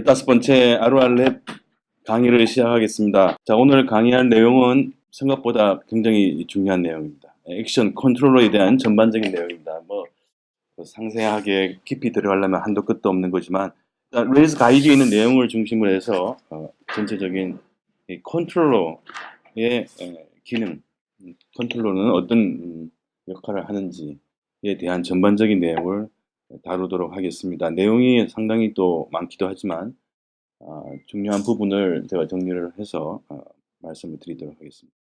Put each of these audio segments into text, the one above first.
15번째 아루알랩 강의를 시작하겠습니다. 자, 오늘 강의할 내용은 생각보다 굉장히 중요한 내용입니다. 액션 컨트롤러에 대한 전반적인 내용입니다. 상세하게 깊이 들어가려면 한도 끝도 없는 거지만 레이즈 가이드에 있는 내용을 중심으로 해서 전체적인 이 컨트롤러의 기능, 컨트롤러는 어떤 역할을 하는지에 대한 전반적인 내용을 다루도록 하겠습니다. 내용이 상당히 또 많기도 하지만 중요한 부분을 제가 정리를 해서 말씀을 드리도록 하겠습니다.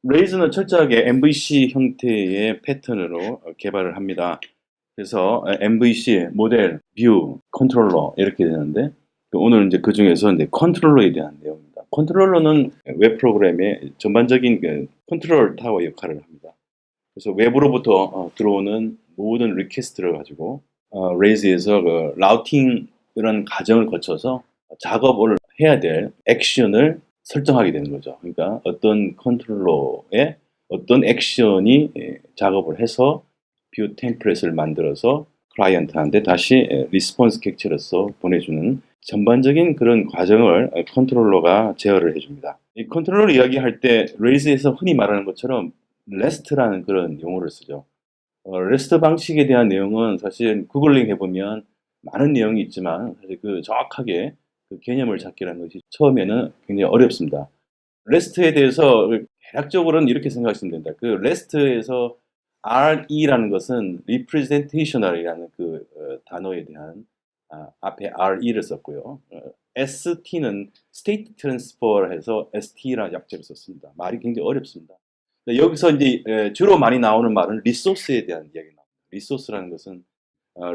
레이즈는 철저하게 MVC 형태의 패턴으로 개발을 합니다. 그래서 MVC, 모델, 뷰, 컨트롤러 이렇게 되는데 오늘 이제 그 중에서 이제 컨트롤러에 대한 내용입니다. 컨트롤러는 웹 프로그램의 전반적인 컨트롤 타워 역할을 합니다. 그래서 외부로부터 들어오는 모든 리퀘스트를 가지고 레이즈에서 그 라우팅 이런 과정을 거쳐서 작업을 해야 될 액션을 설정하게 되는 거죠. 그러니까 어떤 컨트롤러에 어떤 액션이 작업을 해서 뷰 템플릿을 만들어서 클라이언트한테 다시 리스폰스 캡처로서 보내주는 전반적인 그런 과정을 컨트롤러가 제어를 해줍니다. 이 컨트롤러 이야기할 때 레이즈에서 흔히 말하는 것처럼 REST라는 그런 용어를 쓰죠. REST 방식에 대한 내용은 사실 구글링 해보면 많은 내용이 있지만 사실 그 정확하게 그 개념을 잡기라는 것이 처음에는 굉장히 어렵습니다. REST에 대해서 대략적으로는 이렇게 생각하시면 됩니다. 그 REST에서 RE라는 것은 representational이라는 그 단어에 대한 앞에 RE를 썼고요. ST는 state transfer 해서 ST라는 약자를 썼습니다. 말이 굉장히 어렵습니다. 여기서 이제 주로 많이 나오는 말은 리소스에 대한 이야기가 나옵니다. 리소스라는 것은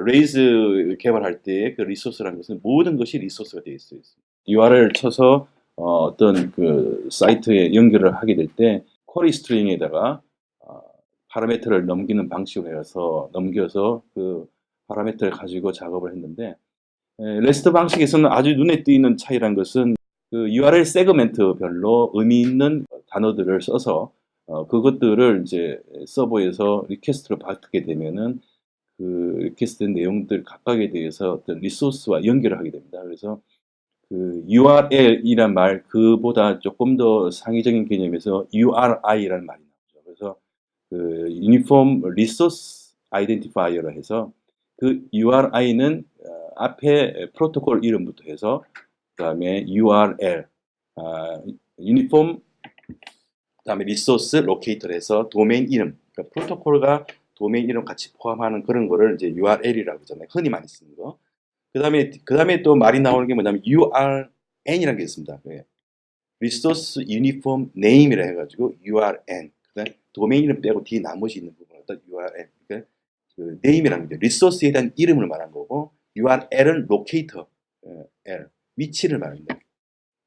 레이즈 개발할 때 그 리소스라는 것은 모든 것이 리소스가 되어 있어요. URL을 쳐서 어떤 그 사이트에 연결을 하게 될 때 쿼리 스트링에다가 파라미터를 넘기는 방식으로 해서 넘겨서 그 파라미터를 가지고 작업을 했는데 레스트 방식에서는 아주 눈에 띄는 차이란 것은 그 URL 세그멘트별로 의미 있는 단어들을 써서 그것들을 이제 서버에서 리퀘스트를 받게 되면은 그 리퀘스트 내용들 각각에 대해서 어떤 리소스와 연결을 하게 됩니다. 그래서 그 URL이란 말 그보다 조금 더 상위적인 개념에서 URI라는 말이 나오죠. 그래서 그 Uniform Resource Identifier로 해서 그 URI는 앞에 프로토콜 이름부터 해서 그다음에 URL, Uniform, 그다음에 Resource Locator 해서 도메인 이름, 그러니까 프로토콜과 도메인 이름 같이 포함하는 그런 거를 이제 URL이라고 하잖아요. 흔히 많이 쓰는 거. 그다음에 또 말이 나오는 게 뭐냐면 URN이라는 게 있습니다. Resource Uniform Name이라 해가지고 URN. 그다음에 도메인 이름 빼고 뒤에 나머지 있는 부분을 갖다 URN. 그러니까 그 name이라는 게 리소스에 대한 이름을 말한 거고 URL은 locator, L, 위치를 말합니다.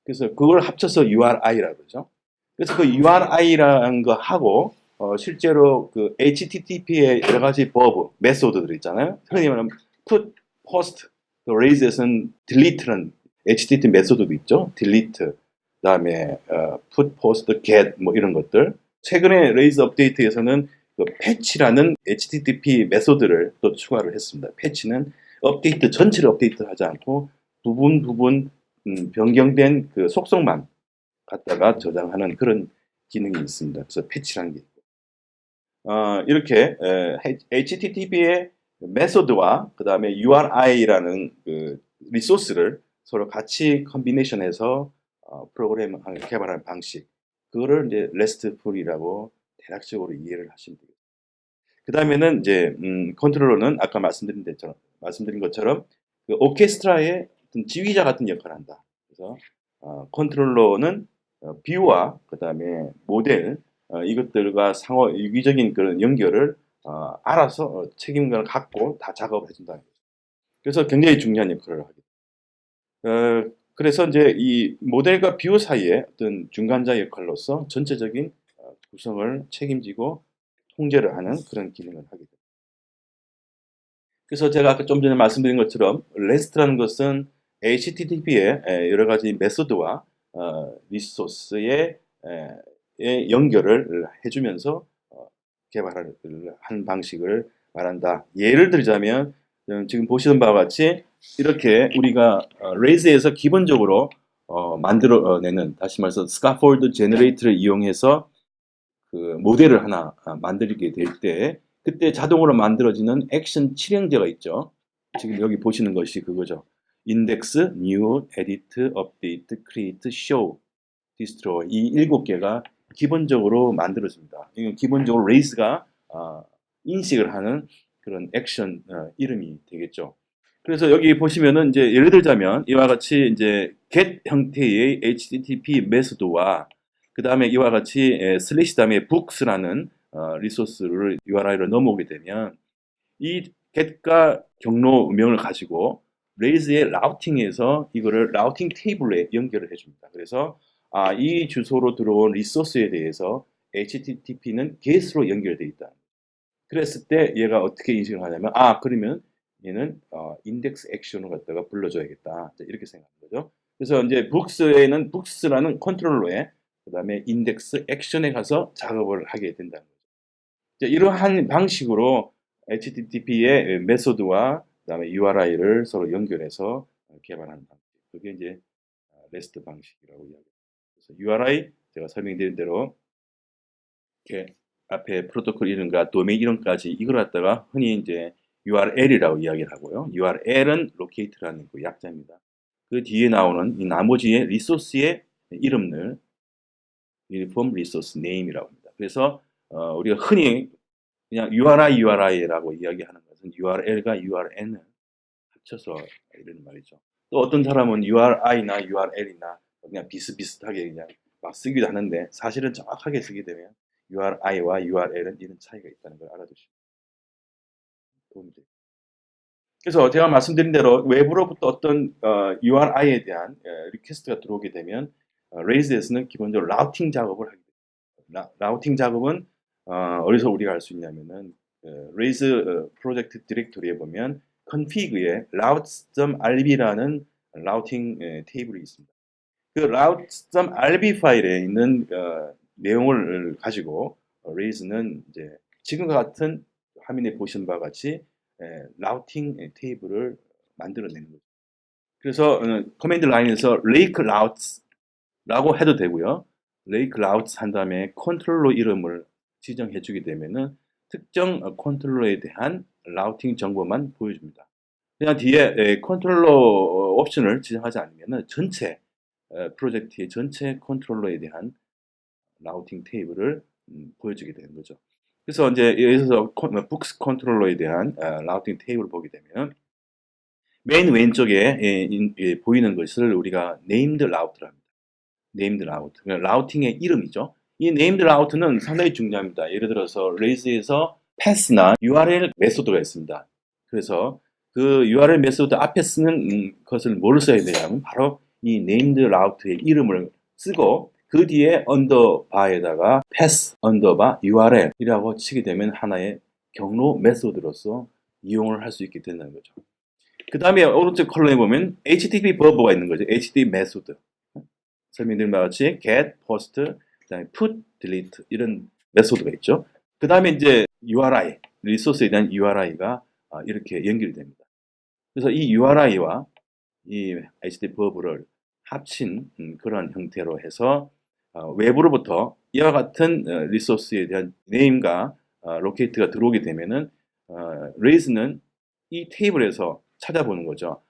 그래서 그걸 합쳐서 URI라고 그러죠. 그래서 그 URI라는 거 하고 실제로 그 HTTP의 여러 가지 버브, 메소드들 있잖아요. 흔히 말하면 put, post, raise에서는 delete라는 HTTP 메소드도 있죠. delete, 그다음에 put, post, get 뭐 이런 것들. 최근에 레이즈 업데이트에서는 그 패치라는 HTTP 메소드를 또 추가를 했습니다. 패치는 업데이트 전체를 업데이트하지 않고 부분 변경된 그 속성만 갖다가 저장하는 그런 기능이 있습니다. 그래서 패치라는 게 있고 이렇게 HTTP의 메소드와 그 다음에 URI라는 그 리소스를 서로 같이 컨비네이션해서 프로그램을 개발하는 방식 그거를 이제 RESTful이라고 대략적으로 이해를 하시면 되겠습니다. 그 다음에는 이제 컨트롤러는 아까 말씀드린 것처럼 그 오케스트라의 어떤 지휘자 같은 역할을 한다. 그래서 컨트롤러는 뷰와 그 다음에 모델 이것들과 상호 유기적인 그런 연결을 알아서 책임감을 갖고 다 작업을 해준다는 거죠. 그래서 굉장히 중요한 역할을 하게 됩니다. 그래서 이제 이 모델과 뷰 사이에 어떤 중간자 역할로서 전체적인 구성을 책임지고 통제를 하는 그런 기능을 하게 됩니다. 그래서 제가 아까 좀 전에 말씀드린 것처럼 REST라는 것은 HTTP의 여러 가지 메소드와 리소스의 연결을 해주면서 개발을 한 방식을 말한다. 예를 들자면 지금 보시는 바와 같이 이렇게 우리가 레이즈에서 기본적으로 만들어내는, 다시 말해서 스카폴드 제너레이터를 이용해서 그 모델을 하나 만들게 될 때, 그때 자동으로 만들어지는 액션 칠형제가 있죠. 지금 여기 보시는 것이 그거죠. 인덱스, 뉴, 에디트, 업데이트, 크리에이트, 쇼, 디스트로이, 이 7개가 기본적으로 만들어집니다. 이건 기본적으로 레이스가 인식을 하는 그런 액션 이름이 되겠죠. 그래서 여기 보시면은 이제 예를 들자면 이와 같이 이제 get 형태의 HTTP 메소드와 그 다음에 이와 같이 슬래시 다음에 books라는 리소스를 URI로 넘어오게 되면 이 get과 경로명을 가지고 레이즈의 라우팅에서 이거를 라우팅 테이블에 연결을 해줍니다. 그래서 이 주소로 들어온 리소스에 대해서 HTTP는 get으로 연결되어 있다. 그랬을 때 얘가 어떻게 인식을 하냐면 그러면 얘는 인덱스 액션을 갖다가 불러줘야겠다. 이렇게 생각하는 거죠. 그래서 이제 books에는 books라는 컨트롤러에 그 다음에 인덱스 액션에 가서 작업을 하게 된다는 거죠. 이러한 방식으로 HTTP의 메소드와 그다음에 URI를 서로 연결해서 개발하는 방식. 그게 이제 REST 방식이라고 이야기합니다. 그래서 URI 제가 설명드린 대로 이렇게 앞에 프로토콜 이름과 도메인 이름까지 이걸 갖다가 흔히 이제 URL이라고 이야기를 하고요. URL은 locate라는 그 약자입니다. 그 뒤에 나오는 이 나머지의 리소스의 이름을 유니폼 리소스 네임이라고 합니다. 그래서 우리가 흔히 그냥 URI라고 이야기하는 것은 URL과 URN을 합쳐서 이런 말이죠. 또 어떤 사람은 URI나 URL이나 그냥 비슷비슷하게 그냥 막 쓰기도 하는데 사실은 정확하게 쓰게 되면 URI와 URL은 이런 차이가 있다는 걸 알아두시면 도움이 됩니다. 그래서 제가 말씀드린 대로 외부로부터 어떤 URI에 대한 리퀘스트가 들어오게 되면 레이즈에서는 기본적으로 라우팅 작업을 하게 됩니다. 라우팅 작업은 어디서 우리가 할 수 있냐면은 레이즈 프로젝트 디렉토리에 보면 config에 routes.rb라는 라우팅 테이블이 있습니다. 그 routes.rb 파일에 있는 내용을 가지고 레이즈는 이제 지금과 같은 화면에 보신 바와 같이 라우팅 테이블을 만들어내는 거죠. 그래서 커맨드 라인에서 lake routes라고 해도 되고요. lake routes 한 다음에 컨트롤러 이름을 지정해 주게 되면은 특정 컨트롤러에 대한 라우팅 정보만 보여줍니다. 그냥 뒤에 컨트롤러 옵션을 지정하지 않으면은 전체 프로젝트의 전체 컨트롤러에 대한 라우팅 테이블을 보여주게 되는 거죠. 그래서 이제 여기서 북스 컨트롤러에 대한 라우팅 테이블을 보게 되면 맨 왼쪽에 보이는 것을 우리가 네임드 라우트랍니다. 네임드 라우트. 라우팅의 이름이죠. 이 네임드 라우트는 상당히 중요합니다. 예를 들어서 레이즈에서 패스나 URL 메소드가 있습니다. 그래서 그 URL 메소드 앞에 쓰는 것을 뭘 써야 되냐면 바로 이 네임드 라우트의 이름을 쓰고 그 뒤에 언더바에다가 패스 언더바 URL이라고 치게 되면 하나의 경로 메소드로서 이용을 할 수 있게 된다는 거죠. 그 다음에 오른쪽 컬럼에 보면 HTTP 버브가 있는 거죠. HTTP 메소드. 설명드린 바와 같이 get, post, 그다음에 put, delete 이런 메소드가 있죠. 그 다음에 이제 URI, 리소스에 대한 URI가 이렇게 연결이 됩니다. 그래서 이 URI와 이 HTTP 버브를 합친 그런 형태로 해서 외부로부터 이와 같은 리소스에 대한 네임과 로케이트가 들어오게 되면은 레이즈는 이 테이블에서 찾아보는 거죠.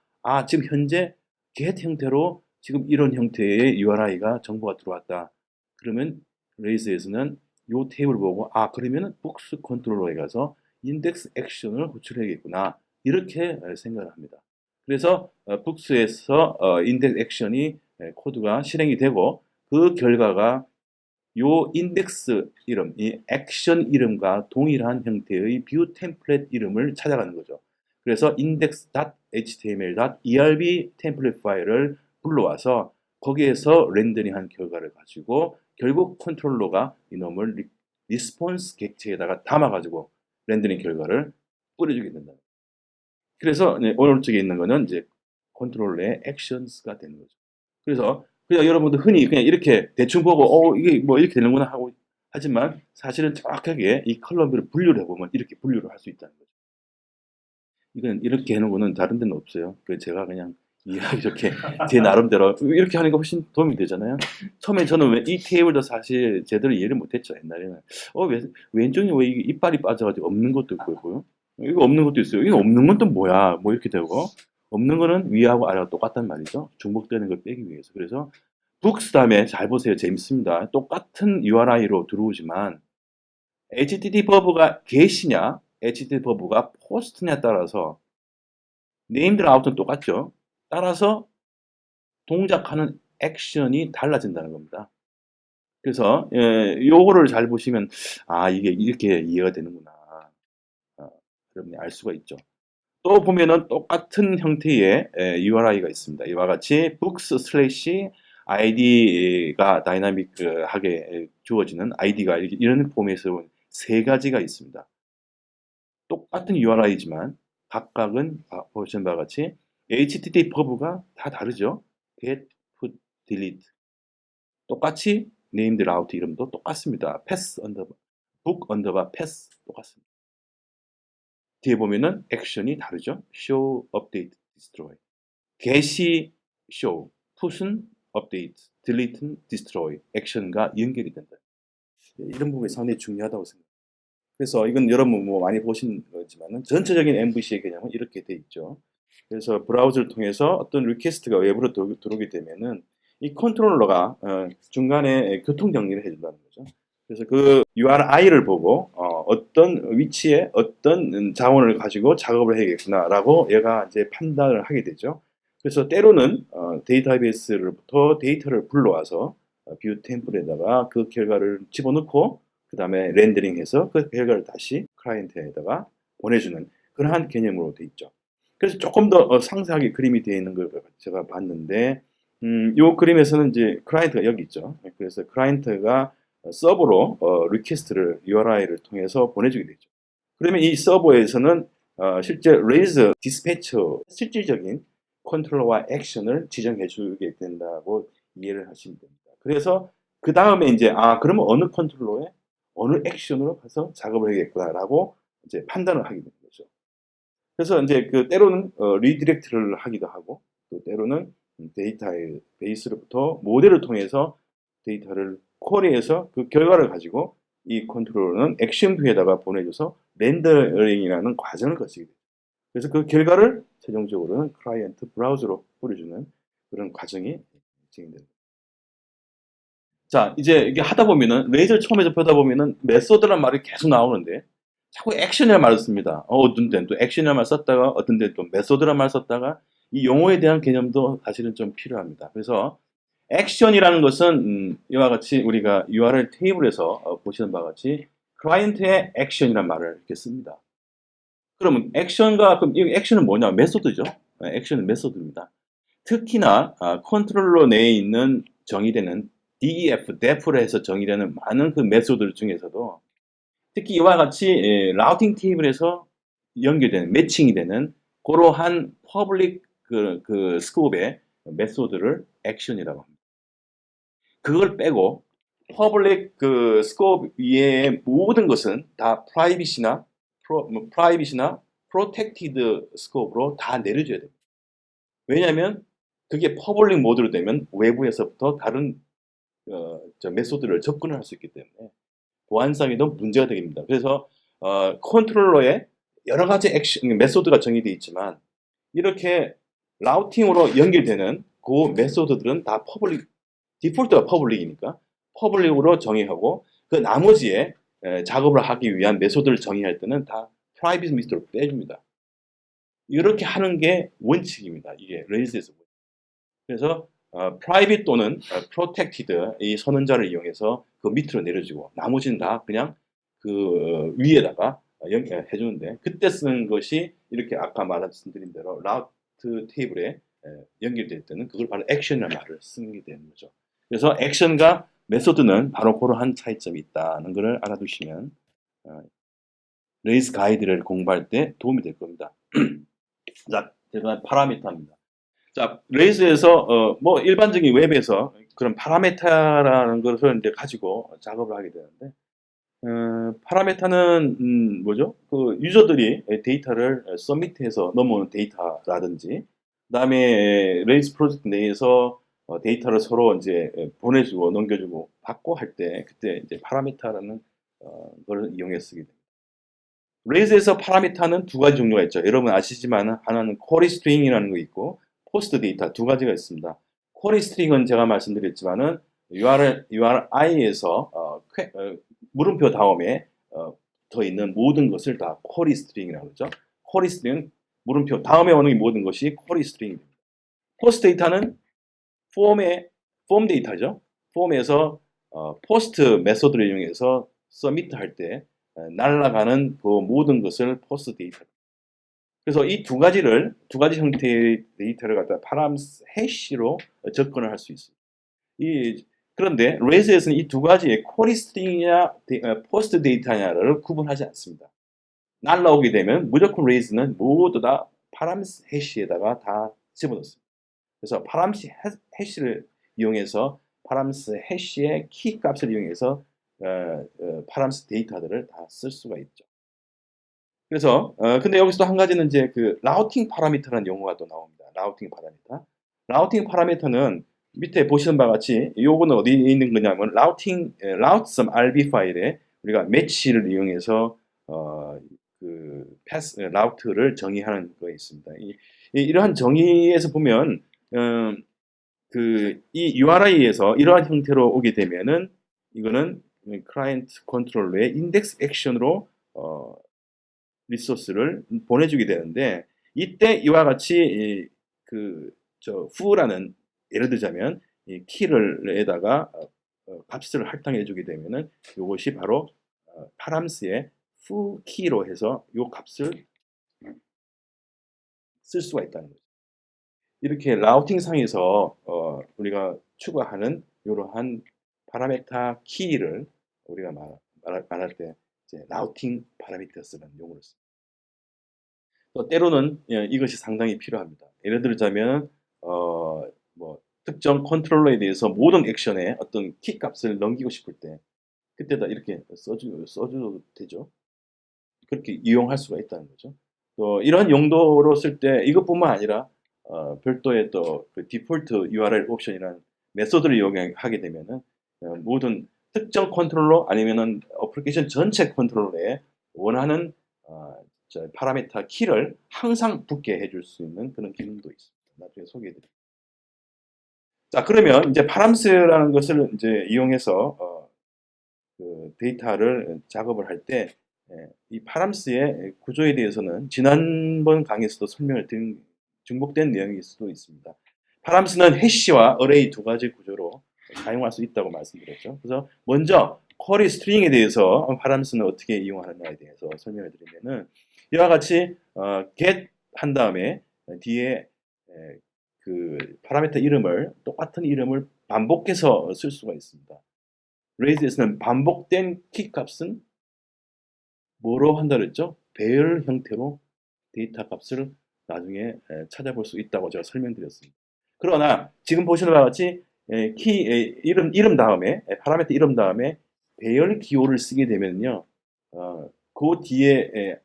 지금 현재 get 형태로 지금 이런 형태의 URI가 정보가 들어왔다. 그러면 레이즈에서는 이 테이블을 보고 그러면은 북스 컨트롤러에 가서 인덱스 액션을 호출해야겠구나. 이렇게 생각을 합니다. 그래서 북스에서 인덱스 액션이 코드가 실행이 되고 그 결과가 요 인덱스 이름, 이 액션 이름과 동일한 형태의 뷰 템플릿 이름을 찾아가는 거죠. 그래서 index.html.erb 템플릿 파일을 불러와서 거기에서 렌더링한 결과를 가지고 결국 컨트롤러가 이놈을 리스폰스 객체에다가 담아가지고 렌더링 결과를 뿌려주게 된다. 그래서 오른쪽에 있는 거는 이제 컨트롤러의 액션스가 되는 거죠. 그래서 그냥 여러분들 흔히 그냥 이렇게 대충 보고 이게 뭐 이렇게 되는구나 하고 하지만 사실은 정확하게 이 컬럼별을 분류를 해보면 이렇게 분류를 할 수 있다는 거죠. 이건 이렇게 해놓은 거는 다른 데는 없어요. 그 제가 그냥 이렇게 제 나름대로 이렇게 하는 게 훨씬 도움이 되잖아요. 처음에 저는 이 테이블도 사실 제대로 이해를 못했죠. 옛날에는 왼쪽이 왜 이게 이빨이 빠져가지고 없는 것도 있고요. 이거 없는 것도 있어요. 이거 없는 건 또 뭐야? 뭐 이렇게 되고 없는 거는 위하고 아래가 똑같단 말이죠. 중복되는 걸 빼기 위해서. 그래서 북스 다음에 잘 보세요. 재밌습니다. 똑같은 URI로 들어오지만 HTTP 버브가 get이냐 HTTP 버브가 post냐에 따라서 named out는 똑같죠. 따라서 동작하는 액션이 달라진다는 겁니다. 그래서 요거를 잘 보시면 이게 이렇게 이해가 되는구나. 여러분이 알 수가 있죠. 또 보면은 똑같은 형태의 URI가 있습니다. 이와 같이 books/id가 다이나믹하게 주어지는 id가 이런 포맷으로 세 가지가 있습니다. 똑같은 URI지만 각각은 보시는 바와 같이 HTTP 버브가 다 다르죠. get, put, delete. 똑같이 named route 이름도 똑같습니다. pass underbar, book underbar pass 똑같습니다. 뒤에 보면은 액션이 다르죠. show, update, destroy. get이 show, put은 update, delete는 destroy. 액션과 연결이 된다. 이런 부분이 상당히 중요하다고 생각합니다. 그래서 이건 여러분 뭐 많이 보신 거지만은 전체적인 MVC의 개념은 이렇게 돼 있죠. 그래서 브라우저를 통해서 어떤 리퀘스트가 외부로 들어오게 되면은 이 컨트롤러가 중간에 교통 정리를 해준다는 거죠. 그래서 그 URI를 보고 어떤 위치에 어떤 자원을 가지고 작업을 해야겠구나라고 얘가 이제 판단을 하게 되죠. 그래서 때로는 데이터베이스로부터 데이터를 불러와서 뷰 템플에다가 그 결과를 집어넣고 그 다음에 렌더링해서 그 결과를 다시 클라이언트에다가 보내주는 그러한 개념으로 돼 있죠. 그래서 조금 더 상세하게 그림이 되어 있는 걸 제가 봤는데, 이 그림에서는 이제 클라이언트가 여기 있죠. 그래서 클라이언트가 서버로 리퀘스트를 URI를 통해서 보내주게 되죠. 그러면 이 서버에서는 실제 레이즈 디스패처 실질적인 컨트롤러와 액션을 지정해 주게 된다고 이해를 하시면 됩니다. 그래서 그 다음에 이제 그러면 어느 컨트롤러에 어느 액션으로 가서 작업을 해야겠구나라고 이제 판단을 하게 되는 거죠. 그래서 이제 그 때로는 리디렉트를 하기도 하고 또 때로는 데이터의 베이스로부터 모델을 통해서 데이터를 쿼리해서 그 결과를 가지고 이 컨트롤러는 액션 뷰에다가 보내줘서 렌더링이라는 과정을 거치게 돼요. 그래서 그 결과를 최종적으로는 클라이언트 브라우저로 뿌려주는 그런 과정이 진행됩니다. 자, 이제 이게 하다 보면은 레이저를 처음에 접하다 보면은 메소드란 말이 계속 나오는데 자꾸 액션이라는 말을 씁니다. 어떤 때는 또 액션이라는 말 썼다가 어떤 때는 또 메소드라는 말 썼다가 이 용어에 대한 개념도 사실은 좀 필요합니다. 그래서 액션이라는 것은 이와 같이 우리가 URL 테이블에서 보시는 바와 같이 클라이언트의 액션이라는 말을 이렇게 씁니다. 그러면 그럼 이 액션은 뭐냐? 메소드죠. 액션은 메소드입니다. 특히나 컨트롤러 내에 있는 정의되는 DEF, DEF로 해서 정의되는 많은 그 메소드 중에서도 특히 이와 같이 라우팅 테이블에서 연결되는, 매칭이 되는 그러한 퍼블릭 그 스코프의 메소드를 액션이라고 합니다. 그걸 빼고 퍼블릭 그 스코프 이외의 모든 것은 다 프라이빗이나 프로텍티드 스코프로 다 내려줘야 됩니다. 왜냐하면 그게 퍼블릭 모드로 되면 외부에서부터 다른 메소드를 접근을 할 수 있기 때문에 보안상에도 문제가 됩니다. 그래서 컨트롤러에 여러 가지 메소드가 정의되어 있지만 이렇게 라우팅으로 연결되는 그 메소드들은 다 디폴트가 퍼블릭이니까 퍼블릭으로 정의하고 그 나머지에 작업을 하기 위한 메소드를 정의할 때는 다 프라이빗 미스터로 빼줍니다. 이렇게 하는 게 원칙입니다. 이게 레이즈에서. 그래서 프라이빗 또는 프로텍티드 이 선언자를 이용해서 그 밑으로 내려주고 나머지는 다 그냥 그 위에다가 해주는데 그때 쓰는 것이 이렇게 아까 말씀드린 대로 라우트 테이블에 연결될 때는 그걸 바로 액션이라는 말을 쓰게 되는 거죠. 그래서 액션과 메소드는 바로 그러한 차이점이 있다는 것을 알아두시면 레이스 가이드를 공부할 때 도움이 될 겁니다. 자, 제가 파라미터입니다. 자, 레이스에서 뭐 일반적인 웹에서 그런 파라미터라는 것을 이제 가지고 작업을 하게 되는데 파라메타는 뭐죠? 그 유저들이 데이터를 서밋해서 넘어오는 데이터라든지, 그다음에 레이스 프로젝트 내에서 데이터를 서로 이제 보내주고 넘겨주고 받고 할 때 그때 이제 파라미터라는 걸 이용해서 쓰게 됩니다. 레이즈에서 파라미터는 두 가지 종류가 있죠. 여러분 아시지만 하나는 쿼리 스트링이라는 거 있고 포스트 데이터 두 가지가 있습니다. 쿼리 스트링은 제가 말씀드렸지만은 URI에서 물음표 다음에 더 있는 모든 것을 다 쿼리 스트링이라고 그러죠. 쿼리 스트링은 물음표 다음에 오는 모든 것이 쿼리 스트링입니다. 포스트 데이터는 폼 데이터죠. 폼에서 포스트 메소드를 이용해서 서미트 할 때 날아가는 그 모든 것을 포스트 데이터. 그래서 이 두 가지 형태의 데이터를 갖다 파람스 해시로 접근을 할 수 있습니다. 그런데 레이즈에서는 이 두 가지의 쿼리 스트링이냐 포스트 데이터냐를 구분하지 않습니다. 날라오게 되면 무조건 레이즈는 모두 다 파람스 해시에다가 다 집어넣습니다. 그래서 파람스 해시를 이용해서 파람스 해시의 키 값을 이용해서 파람스 데이터들을 다 쓸 수가 있죠. 그래서 근데 여기서 또 한 가지는 이제 그 라우팅 파라미터라는 용어가 또 나옵니다. 라우팅 파라미터. 라우팅 파라미터는 밑에 보시는 바와 같이 요거는 어디에 있는 거냐면 route.rb 파일에 우리가 매치를 이용해서 그 패스 라우트를 정의하는 거에 있습니다. 이러한 정의에서 보면 이 URI에서 이러한 형태로 오게 되면은 이거는 클라이언트 컨트롤러의 인덱스 액션으로 리소스를 보내주게 되는데 이때 이와 같이 foo라는 예를 들자면 이 키를에다가 값을 할당해 주게 되면은 이것이 바로 파람스의 foo 키로 해서 이 값을 쓸 수가 있다는 거죠. 이렇게 라우팅 상에서 우리가 추가하는 이러한 파라메타 키를 우리가 말할 때 이제 라우팅 파라미터스라는 용어를 씁니다. 또 때로는 이것이 상당히 필요합니다. 예를 들자면 뭐 특정 컨트롤러에 대해서 모든 액션에 어떤 키 값을 넘기고 싶을 때 그때다 이렇게 써줘도 되죠. 그렇게 이용할 수가 있다는 거죠. 또 이런 용도로 쓸 때 이것뿐만 아니라 별도의 또 그 디폴트 URL 옵션이라는 메소드를 이용하게 되면은 모든 특정 컨트롤러 아니면은 어플리케이션 전체 컨트롤러에 원하는 파라미터 키를 항상 붙게 해줄 수 있는 그런 기능도 있습니다. 나중에 소개해드릴게요. 자, 그러면 이제 파람스라는 것을 이제 이용해서 그 데이터를 작업을 할 때 이 파람스의 구조에 대해서는 지난번 강의에서도 설명을 드린 중복된 내용일 수도 있습니다. 파람스는 해시와 어레이 두 가지 구조로 사용할 수 있다고 말씀드렸죠. 그래서 먼저 쿼리 스트링에 대해서 파람스는 어떻게 이용하느냐에 대해서 설명을 드리면은 이와 같이 get 한 다음에 뒤에 그 파라미터 이름을 똑같은 이름을 반복해서 쓸 수가 있습니다. 레이즈에서는 반복된 키 값은 뭐로 한다 그랬죠? 배열 형태로 데이터 값을 나중에 찾아볼 수 있다고 제가 설명드렸습니다. 그러나 지금 보시는 바와 같이 이름 다음에 파라미터 이름 다음에 배열 기호를 쓰게 되면요, 그 뒤에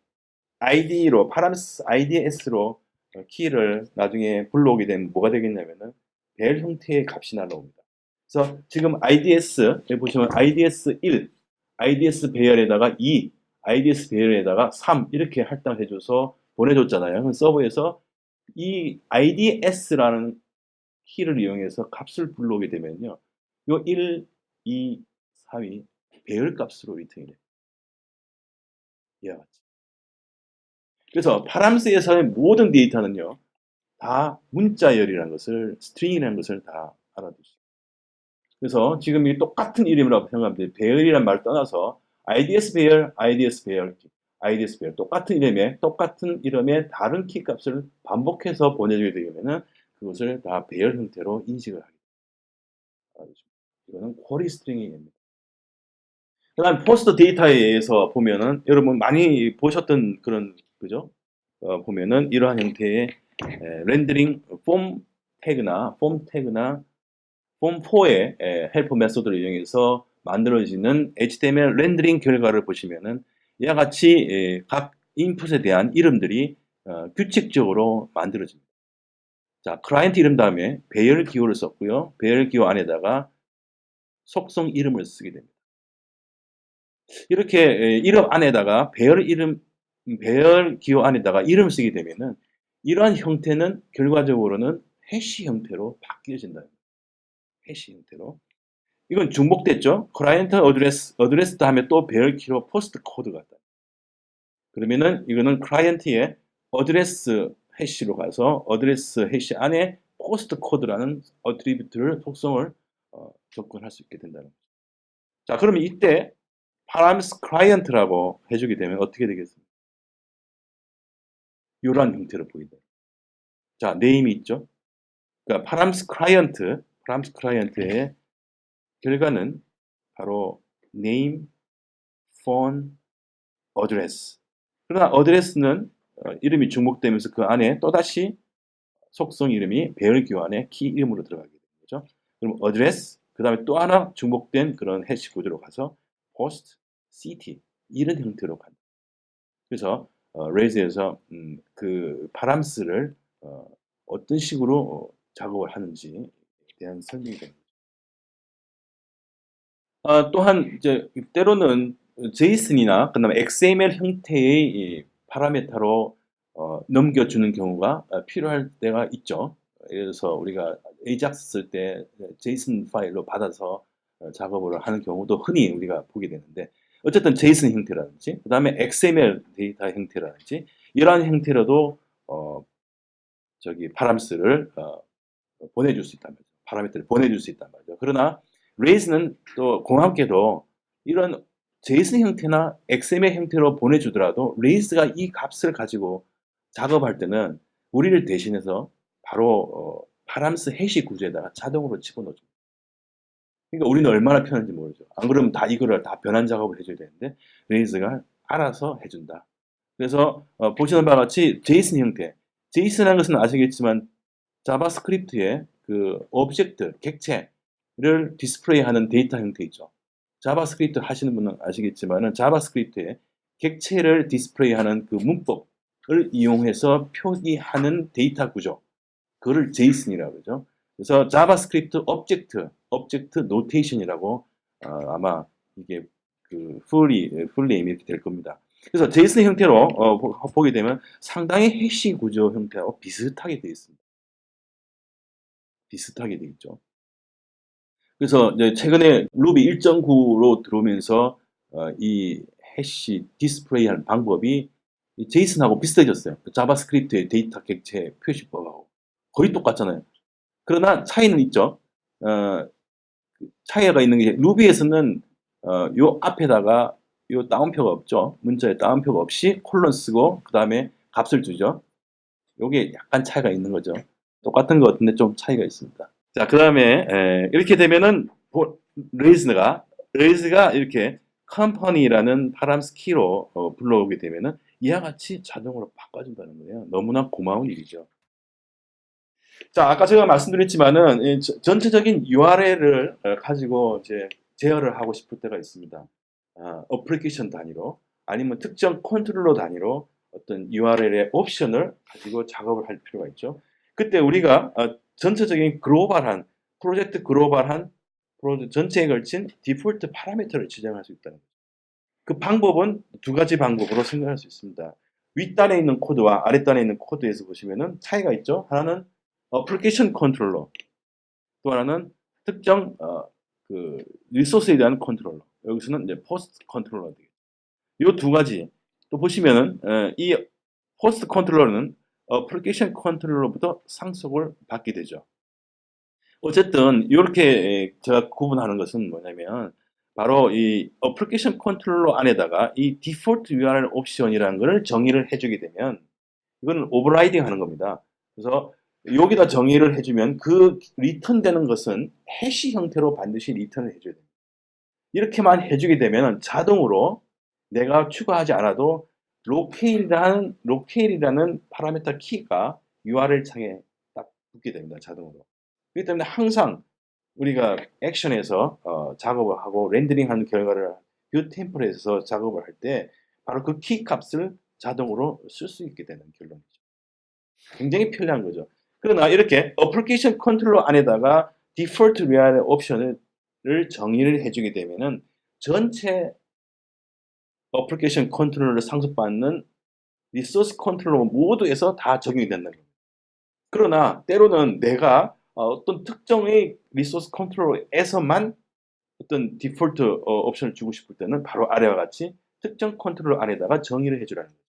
ID로 파람스 IDS로 키를 나중에 불러오게 되면 뭐가 되겠냐면은 배열 형태의 값이 날라옵니다. 그래서 지금 IDS 여기 보시면 IDS 1, IDS 배열에다가 2, IDS 배열에다가 3 이렇게 할당해 줘서 보내줬잖아요. 서버에서 이 IDS라는 키를 이용해서 값을 불러오게 되면요, 요 1, 2, 3이 배열 값으로 리턴이 돼요. 이와 같이. 그래서 파람스에서의 모든 데이터는요, 다 문자열이라는 것을, 스트링이라는 것을 다 알아두시고. 그래서 지금 이 똑같은 이름이라고 생각하면 돼요. 배열이라는 말을 떠나서 IDS 배열, IDS 배열, IDS 배열. 똑같은 이름의 다른 키 값을 반복해서 보내주게 되면은 그것을 다 배열 형태로 인식을 하게 됩니다. 이거는 쿼리 스트링입니다. 그 다음 포스트 데이터에 의해서 보면은 여러분 많이 보셨던 그런 그죠? 보면은 이러한 형태의 렌더링 폼 태그나 폼 4의 헬프 메소드를 이용해서 만들어지는 HTML 렌더링 결과를 보시면은 이와 같이 각 인풋에 대한 이름들이 규칙적으로 만들어집니다. 자, 클라이언트 이름 다음에 배열 기호를 썼고요. 배열 기호 안에다가 속성 이름을 쓰게 됩니다. 이렇게 이름 안에다가 배열 기호 안에다가 이름을 쓰게 되면은 이러한 형태는 결과적으로는 해시 형태로 바뀌어진다. 해시 형태로. 이건 중복됐죠? 클라이언트 어드레스 다음에 또 배열 기호 포스트 코드가 있다. 그러면은 이거는 클라이언트의 어드레스 해시로 가서 어드레스 해시 안에 포스트 코드라는 어트리뷰트를 속성을 접근할 수 있게 된다는 거죠. 자, 그러면 이때 파라미스 클라이언트라고 해주게 되면 어떻게 되겠습니까? 이러한 형태로 보인다. 자, 네임이 있죠? 그러니까 파라미스 클라이언트의 결과는 바로 name, phone, address. 그러나 address는 이름이 중복되면서 그 안에 또다시 속성 이름이 배열 기호 안에 키 이름으로 들어가게 되는 거죠. 그럼 address, 그 다음에 또 하나 중복된 그런 해시 구조로 가서 post, city 이런 형태로 간다. 그래서 레이즈에서 그 파람스를 어떤 식으로 작업을 하는지에 대한 설명이 됩니다. 또한 이제 때로는 제이슨이나 그다음에 XML 형태의 이 파라메타로 넘겨주는 경우가 필요할 때가 있죠. 예를 들어서 우리가 AJAX 쓸 때 제이슨 파일로 받아서 작업을 하는 경우도 흔히 우리가 보게 되는데 어쨌든 제이슨 형태라든지 그다음에 XML 데이터 형태라든지 이러한 형태로도 파람스를 보내줄 수 있단 말이죠. 파라미터를 보내줄 수 있단 말이죠. 그러나 레이즈는 또 공학계도 이런 제이슨 형태나 XML 형태로 보내주더라도 레이즈가 이 값을 가지고 작업할 때는 우리를 대신해서 바로 파람스 해시 구조에다가 자동으로 집어넣어줍니다. 그러니까 우리는 얼마나 편한지 모르죠. 안 그러면 다 이거를 다 변환 작업을 해줘야 되는데 레이즈가 알아서 해준다. 그래서 보시는 바와 같이 제이슨 형태, 제이슨이라는 것은 아시겠지만 자바스크립트의 그 오브젝트, 객체를 디스플레이하는 데이터 형태이죠. 자바스크립트 하시는 분은 아시겠지만은 자바스크립트의 객체를 디스플레이하는 그 문법을 이용해서 표기하는 데이터 구조, 그거를 제이슨이라고 그러죠. 그래서 자바스크립트 오브젝트 노테이션이라고 아마 이게 그 풀네임이 이렇게 될 겁니다. 그래서 제이슨 형태로 보게 되면 상당히 해시 구조 형태하고 비슷하게 되어 있습니다. 비슷하게 되어 있죠. 그래서 이제 최근에 루비 1.9로 들어오면서 이 해시 디스플레이하는 방법이 이 제이슨하고 비슷해졌어요. 자바스크립트의 데이터 객체 표시법하고 거의 똑같잖아요. 그러나 차이는 있죠. 차이가 있는 게 루비에서는 요 앞에다가 요 따옴표가 없죠. 문자에 따옴표가 없이 콜론 쓰고 그 다음에 값을 주죠. 요게 약간 차이가 있는 거죠. 똑같은 것 같은데 좀 차이가 있습니다. 자, 그 다음에 이렇게 되면은 레이즈가 이렇게 컴퍼니라는 파람스 키로 불러오게 되면은 이와 같이 자동으로 바꿔준다는 거예요. 너무나 고마운 일이죠. 자, 아까 제가 말씀드렸지만은 전체적인 URL을 가지고 이제 제어를 하고 싶을 때가 있습니다. 어플리케이션 단위로 아니면 특정 컨트롤러 단위로 어떤 URL의 옵션을 가지고 작업을 할 필요가 있죠. 그때 우리가 전체적인 프로젝트 전체에 걸친 디폴트 파라미터를 지정할 수 있다는 거죠. 그 방법은 두 가지 방법으로 생각할 수 있습니다. 윗단에 있는 코드와 아랫단에 있는 코드에서 보시면은 차이가 있죠. 하나는 어플리케이션 컨트롤러, 또 하나는 특정 그 리소스에 대한 컨트롤러. 여기서는 이제 포스트 컨트롤러 되겠죠. 이 두 가지 또 보시면은 이 포스트 컨트롤러는 어플리케이션 컨트롤러부터 상속을 받게 되죠. 어쨌든 이렇게 제가 구분하는 것은 뭐냐면 바로 이 어플리케이션 컨트롤러 안에다가 이 디폴트 URL 옵션이라는 것을 정의를 해주게 되면 이거는 오버라이딩 하는 겁니다. 그래서 여기다 정의를 해주면 그 리턴되는 것은 해시 형태로 반드시 리턴을 해줘야 됩니다. 이렇게만 해주게 되면 자동으로 내가 추가하지 않아도 로케일이라는 파라미터 키가 URL 창에 딱 붙게 됩니다. 자동으로. 그렇기 때문에 항상 우리가 액션에서 작업을 하고 렌더링하는 결과를 그 템플릿에서 작업을 할 때 바로 그 키 값을 자동으로 쓸 수 있게 되는 결론이죠. 굉장히 편리한 거죠. 그러나 이렇게 어플리케이션 컨트롤러 안에다가 디폴트 URL 옵션을 정의를 해주게 되면은 전체 어플리케이션 컨트롤러를 상속받는 리소스 컨트롤러 모두에서 다 적용이 된다는 겁니다. 그러나 때로는 내가 어떤 특정의 리소스 컨트롤러에서만 어떤 디폴트 옵션을 주고 싶을 때는 바로 아래와 같이 특정 컨트롤러 안에다가 정의를 해주라는 거예요.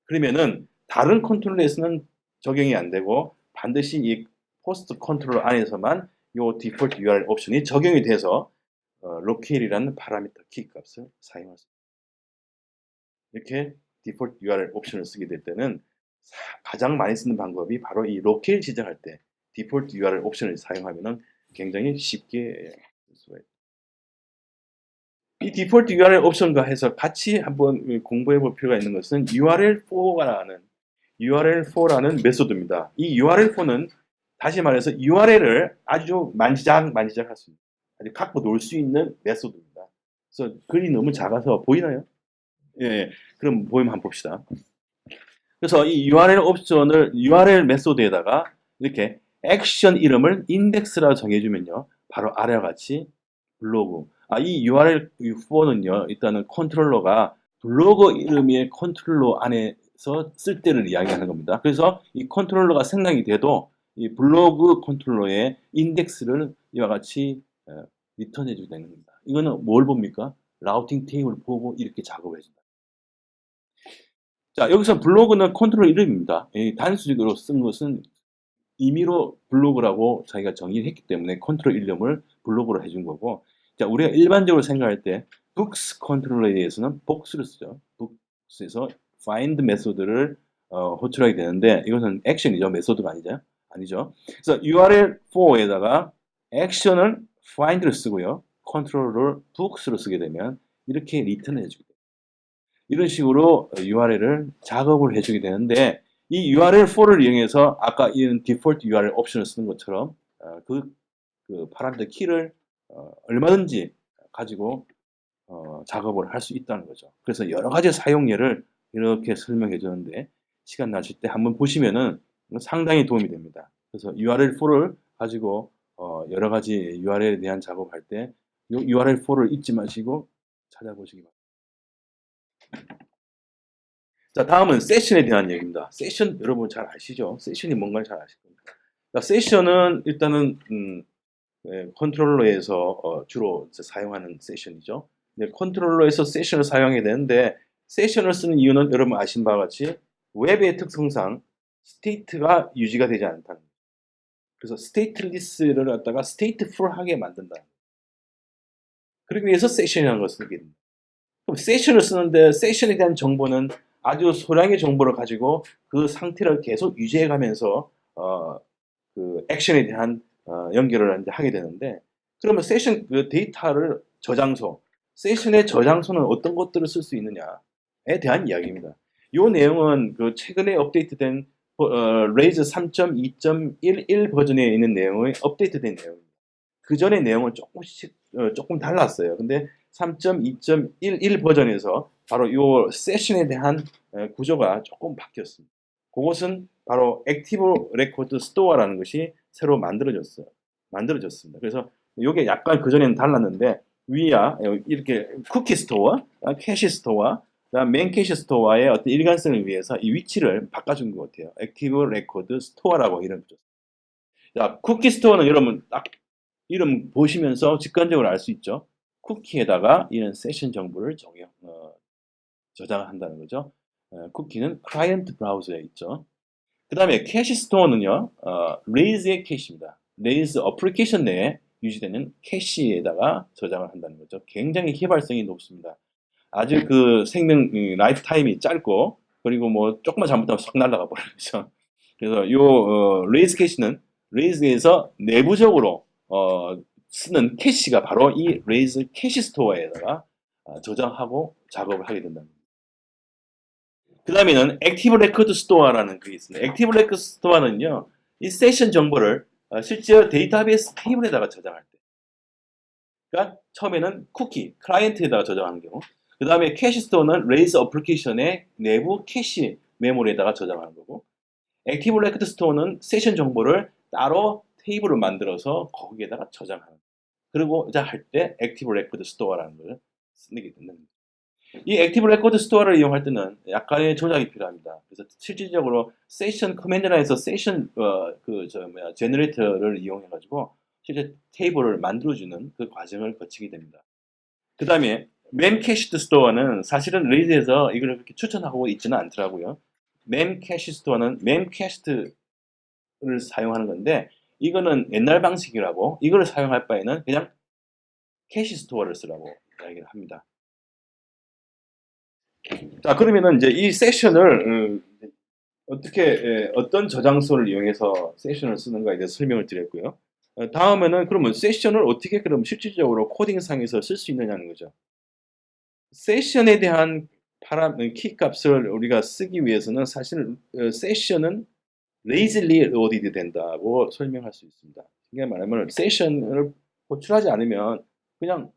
그러면은 다른 컨트롤러에서는 적용이 안 되고 반드시 이 포스트 컨트롤러 안에서만 이 디폴트 URL 옵션이 적용이 돼서 로케일이라는 파라미터 키 값을 사용할 수 있습니다. 이렇게 디폴트 URL 옵션을 쓰게 될 때는 가장 많이 쓰는 방법이 바로 이 로케일 지정할 때 디폴트 URL 옵션을 사용하면 굉장히 쉽게 쓸 수가 있습니다. 이 디폴트 URL 옵션과 해서 같이 한번 공부해 볼 필요가 있는 것은 URL4라는 메소드입니다. 이 URL4는 다시 말해서 URL을 아주 만지작 할 수 있는, 아주 갖고 놀 수 있는 메소드입니다. 그래서 글이 너무 작아서 보이나요? 예, 그럼 보이면 한번 봅시다. 그래서 이 URL 옵션을 URL 메소드에다가 이렇게 액션 이름을 인덱스라 정해주면요. 바로 아래와 같이 블로그. 이 URL4는요. 일단은 컨트롤러가 블로그 이름의 컨트롤러 안에서 쓸 때를 이야기하는 겁니다. 그래서 이 컨트롤러가 생성이 돼도 이 블로그 컨트롤러의 인덱스를 이와 같이 리턴해 주게 되는 겁니다. 이거는 뭘 봅니까? 라우팅 테이블을 보고 이렇게 작업을 해준다. 자, 여기서 블로그는 컨트롤 이름입니다. 단수직으로 쓴 것은 임의로 블로그라고 자기가 정의를 했기 때문에 컨트롤 이름을 블로그로 해준 거고, 자, 우리가 일반적으로 생각할 때 books 컨트롤러에 대해서는 box를 쓰죠. books에서 find 메소드를 호출하게 되는데 이것은 액션이죠. 메소드가 아니죠. 그래서 URL4에다가 액션을 find를 쓰고요. 컨트롤러를 books로 쓰게 되면 이렇게 리턴을 해주게 돼요. 이런 식으로 URL을 작업을 해주게 되는데 이 URL4를 이용해서 아까 이런 디폴트 URL 옵션을 쓰는 것처럼 그 파라미터 키를 얼마든지 가지고 작업을 할 수 있다는 거죠. 그래서 여러 가지 사용 예를 이렇게 설명해 주는데 시간 나실 때 한번 보시면은 상당히 도움이 됩니다. 그래서 URL4를 가지고 여러 가지 URL에 대한 작업할 때 이 URL4를 잊지 마시고 찾아보시기 바랍니다. 자, 다음은 세션에 대한 얘기입니다. 세션 여러분 잘 아시죠? 세션이 뭔가를 잘 아실 겁니다. 자, 세션은 일단은 컨트롤러에서 주로 사용하는 세션이죠. 컨트롤러에서 세션을 사용해야 되는데 세션을 쓰는 이유는 여러분 아신 바와 같이 웹의 특성상 스테이트가 유지가 되지 않다는 거예요. 그래서 스테이트리스를 갖다가 스테이트풀하게 만든다. 그러기 위해서 세션이라는 것을 쓰게 됩니다. 그럼 세션을 쓰는데 세션에 대한 정보는 아주 소량의 정보를 가지고 그 상태를 계속 유지해 가면서 그 액션에 대한 연결을 이제 하게 되는데, 그러면 세션 그 데이터를 세션의 저장소는 어떤 것들을 쓸 수 있느냐에 대한 이야기입니다. 이 내용은 그 최근에 업데이트된 레이즈 3.2.11 버전에 있는 내용의 업데이트된 내용입니다. 그 전의 내용은 조금 달랐어요. 근데 3.2.11 버전에서 바로 이 세션에 대한 구조가 조금 바뀌었습니다. 그것은 바로 액티브 레코드 스토어라는 것이 새로 만들어졌습니다. 그래서 이게 약간 그전에는 달랐는데 위야 이렇게 쿠키 스토어, 캐시 스토어, 메인 캐시 스토어의 어떤 일관성을 위해서 이 위치를 바꿔준 것 같아요. 액티브 레코드 스토어라고 이름을 붙였습니다. 자, 쿠키 스토어는 여러분 딱 이름 보시면서 직관적으로 알 수 있죠. 쿠키에다가 이런 세션 정보를 저장한다는 거죠. 쿠키는 클라이언트 브라우저에 있죠. 그 다음에 캐시 스토어는요, 레이즈의 캐시입니다. 레이즈 어플리케이션 내에 유지되는 캐시에다가 저장을 한다는 거죠. 굉장히 개발성이 높습니다. 아주 그 라이프 타임이 짧고, 그리고 뭐 조금만 잘못하면 싹 날아가 버리죠. 그래서 요 레이즈 캐시는 레이즈에서 내부적으로 쓰는 캐시가 바로 이 레이즈 캐시 스토어에다가 저장하고 작업을 하게 된답니다. 그 다음에는 액티브 레코드 스토어라는 게 있습니다. 액티브 레코드 스토어는요, 이 세션 정보를 실제 데이터베이스 테이블에다가 저장할 때, 그러니까 처음에는 쿠키, 클라이언트에다가 저장하는 경우. 그 다음에 캐시 스토어는 레이즈 어플리케이션의 내부 캐시 메모리에다가 저장하는 거고. 액티브 레코드 스토어는 세션 정보를 따로 테이블을 만들어서 거기에다가 저장하는. 그리고 이제 할 때 액티브 레코드 스토어라는 걸 쓰게 된다. 이 액티브 레코드 스토어를 이용할 때는 약간의 조작이 필요합니다. 그래서 실질적으로 세션 커맨드라인에서 세션 제너레이터를 이용해 가지고 실제 테이블을 만들어주는 그 과정을 거치게 됩니다. 그 다음에 memcached 스토어는 사실은 레이즈에서 이걸 그렇게 추천하고 있지는 않더라고요. memcached 스토어는 memcached 를 사용하는 건데 이거는 옛날 방식이라고 이거를 사용할 바에는 그냥 캐시 스토어를 쓰라고 이야기를 합니다. 자, 그러면은 이제 이 세션을 어떻게 어떤 저장소를 이용해서 세션을 쓰는가에 대해서 설명을 드렸고요. 다음에는 그러면 세션을 어떻게 그럼 실질적으로 코딩상에서 쓸 수 있느냐는 거죠. 세션에 대한 키 값을 우리가 쓰기 위해서는 사실 세션은 lazily loaded 된다고 설명할 수 있습니다. 이게 말하면 세션을 호출하지 않으면 그냥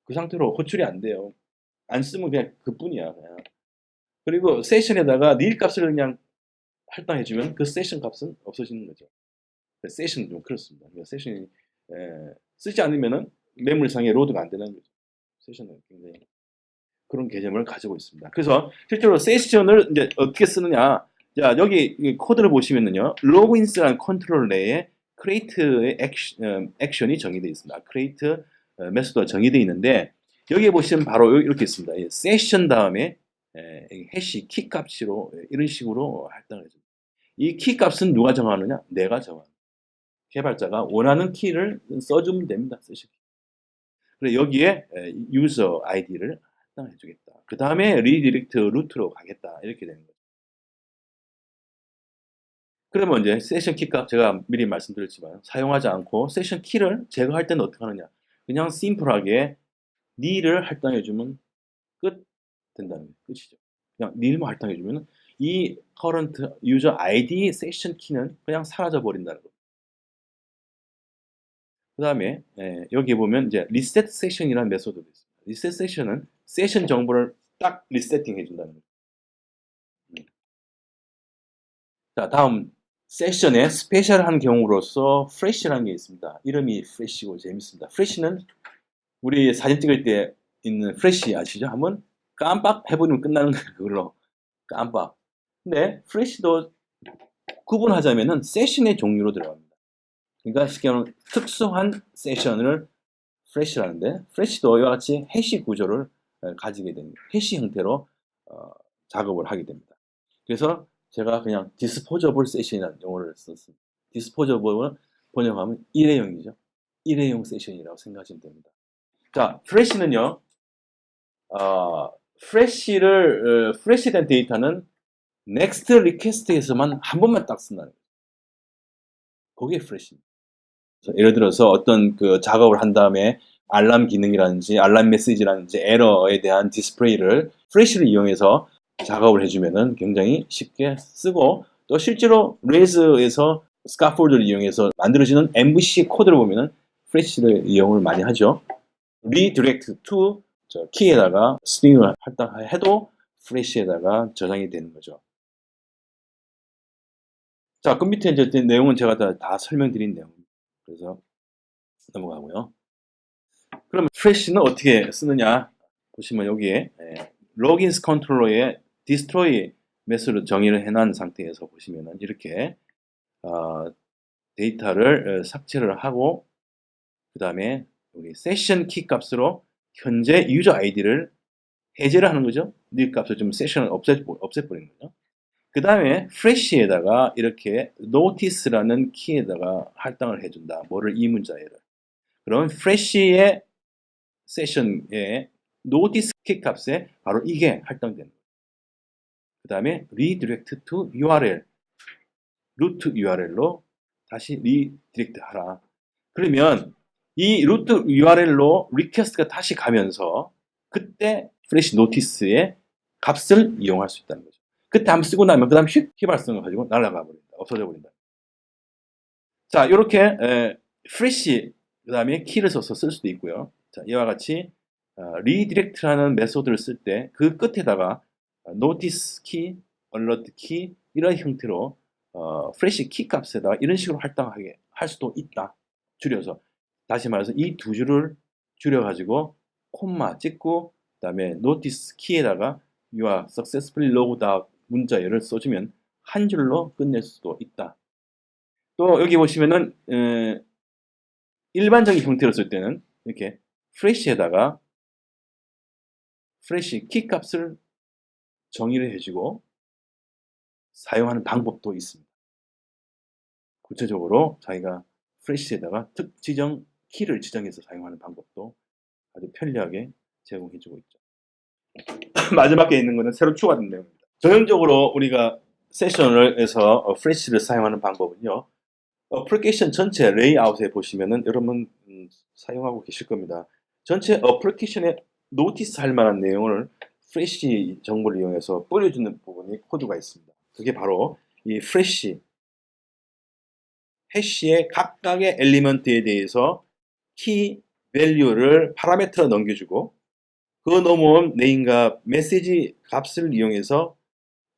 그 상태로 호출이 안 돼요. 안 쓰면 그냥 그뿐이야. 그냥. 그리고 세션에다가 nil 값을 그냥 할당해주면 그 세션 값은 없어지는 거죠. 세션은 좀 그렇습니다. 세션이 쓰지 않으면은 메모리상에 로드가 안 되는 거죠. 세션은 굉장히 그런 개념을 가지고 있습니다. 그래서 실제로 세션을 이제 어떻게 쓰느냐? 자, 여기 코드를 보시면은요, 로그인스라는 컨트롤 내에 create의 액션이 정의되어 있습니다. create 메소드가 정의되어 있는데 여기에 보시면 바로 이렇게 있습니다. 세션 다음에 해시 키 값으로 이런 식으로 할당을 해줍니다. 이 키 값은 누가 정하느냐? 내가 정하는. 개발자가 원하는 키를 써주면 됩니다. 세션 키. 그래서 여기에 유저 아이디를 할당해 주겠다. 그 다음에 리디렉트 루트로 가겠다. 이렇게 되는 거죠. 그러면 이제 세션 키 값 제가 미리 말씀드렸지만 사용하지 않고 세션 키를 제거할 때는 어떻게 하느냐? 그냥 심플하게 nil을 할당해 주면 끝 된다는 거예요. 끝이죠. 그냥 nil만 할당해 주면 이 current user ID 세션 키는 그냥 사라져 버린다는 거예요. 그 다음에 여기 보면 이제 reset session이라는 메소드도 있습니다. reset session은 세션 정보를 딱 리세팅 해준다는 거예요. 자, 다음 세션에 스페셜한 경우로서 프레시라는 게 있습니다. 이름이 프레시고 재밌습니다. 프레시는 우리 사진 찍을 때 있는 프레시 아시죠? 한번 깜빡 해버리면 끝나는 거예요. 그걸로 깜빡. 근데 프레시도 구분하자면은 세션의 종류로 들어갑니다. 그러니까 쉽게 말하면 특수한 세션을 프레시라는데 프레시도 이와 같이 해시 구조를 가지게 됩니다. 해시 형태로 작업을 하게 됩니다. 그래서 제가 그냥 디스포저블 세션이라는 용어를 썼습니다. 디스포저블은 번역하면 일회용이죠. 일회용 세션이라고 생각하시면 됩니다. 자, 프레시는요. 프레시에 대한 데이터는 next request에서만 한 번만 딱 쓴다는 거예요. 그게 프레시입니다. 예를 들어서 어떤 그 작업을 한 다음에 알람 기능이라든지 알람 메시지라든지 에러에 대한 디스플레이를 프레시를 이용해서 작업을 해주면은 굉장히 쉽게 쓰고 또 실제로 레이즈에서 스카폴드를 이용해서 만들어지는 MVC 코드를 보면은 프레시를 이용을 많이 하죠. redirect to 키에다가 스트링을 할당해도 프레시에다가 저장이 되는 거죠. 자, 그 밑에 이제 내용은 제가 다 설명드린 내용입니다. 그래서 넘어가고요. 그럼 프레시는 어떻게 쓰느냐 보시면 여기에 로긴스 컨트롤러에 destroy 메소드 정의를 해놓은 상태에서 보시면은 이렇게 데이터를 삭제를 하고 그 다음에 우리 세션 키 값으로 현재 유저 아이디를 해제를 하는 거죠. 닐 값을 좀 세션을 없애버리는 거죠. 그 다음에 프레시에다가 이렇게 notice라는 키에다가 할당을 해준다. 뭐를 이 문자에를. 그럼 프레시의 세션의 notice 키 값에 바로 이게 할당되는 거예요. 그 다음에 redirect to URL, root URL로 다시 redirect 하라. 그러면 이 root URL로 request가 다시 가면서 그때 프레시 노티스의 값을 이용할 수 있다는 거죠. 그때 한번 쓰고 나면 그 다음 휘발성을 가지고 날아가 버린다. 없어져 버린다. 자, 이렇게 프레시 그 다음에 키를 써서 쓸 수도 있고요. 자, 이와 같이 리디렉트라는 메소드를 쓸 때 그 끝에다가 notice 키, alert 키 이런 형태로 프레시 키 값에다가 이런 식으로 할당하게 할 수도 있다. 줄여서 다시 말해서 이 두 줄을 줄여가지고 콤마 찍고 그다음에 notice 키에다가 you are successfully logged out 문자열을 써주면 한 줄로 끝낼 수도 있다. 또 여기 보시면은 일반적인 형태로 쓸 때는 이렇게 프레시에다가 프레시 키 값을 정의를 해주고 사용하는 방법도 있습니다. 구체적으로 자기가 프레시에다가 특지정 키를 지정해서 사용하는 방법도 아주 편리하게 제공해주고 있죠. 마지막에 있는 것은 새로 추가된 내용입니다. 전형적으로 우리가 세션에서 프레시를 사용하는 방법은요. 어플리케이션 전체 레이아웃에 보시면은 여러분 사용하고 계실 겁니다. 전체 어플리케이션에 노티스 할 만한 내용을 프레시 정보를 이용해서 뿌려주는 부분이 코드가 있습니다. 그게 바로 이 프레시 해시의 각각의 엘리먼트에 대해서 키 밸류를 파라미터로 넘겨주고 그 넘어온 네임과 메시지 값을 이용해서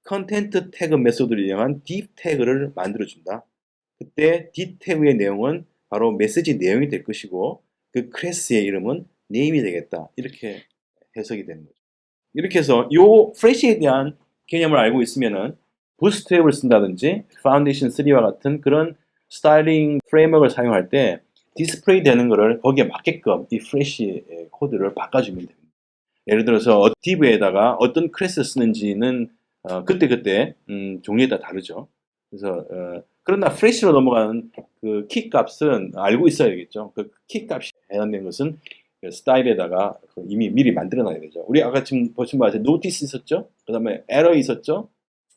컨텐트 태그 메소드를 이용한 딥 태그를 만들어준다. 그때 딥 태그의 내용은 바로 메시지 내용이 될 것이고 그 클래스의 이름은 네임이 되겠다. 이렇게 해석이 되는 거죠. 이렇게 해서 이 프레시에 대한 개념을 알고 있으면은 부스트랩을 쓴다든지 파운데이션 3와 같은 그런 스타일링 프레임워크를 사용할 때 디스플레이 되는 거를 거기에 맞게끔 이 프레시 코드를 바꿔주면 됩니다. 예를 들어서 div에다가 어떤 클래스를 쓰는지는 그때그때 종류에 따라 다르죠. 그래서 그러나 프레시로 넘어가는 그 키 값은 알고 있어야겠죠. 그 키 값이 해당되는 것은 그 스타일에다가 이미 미리 만들어 놔야 되죠. 우리 아까 지금 보신 바에 노티스 있었죠? 그 다음에 에러 있었죠?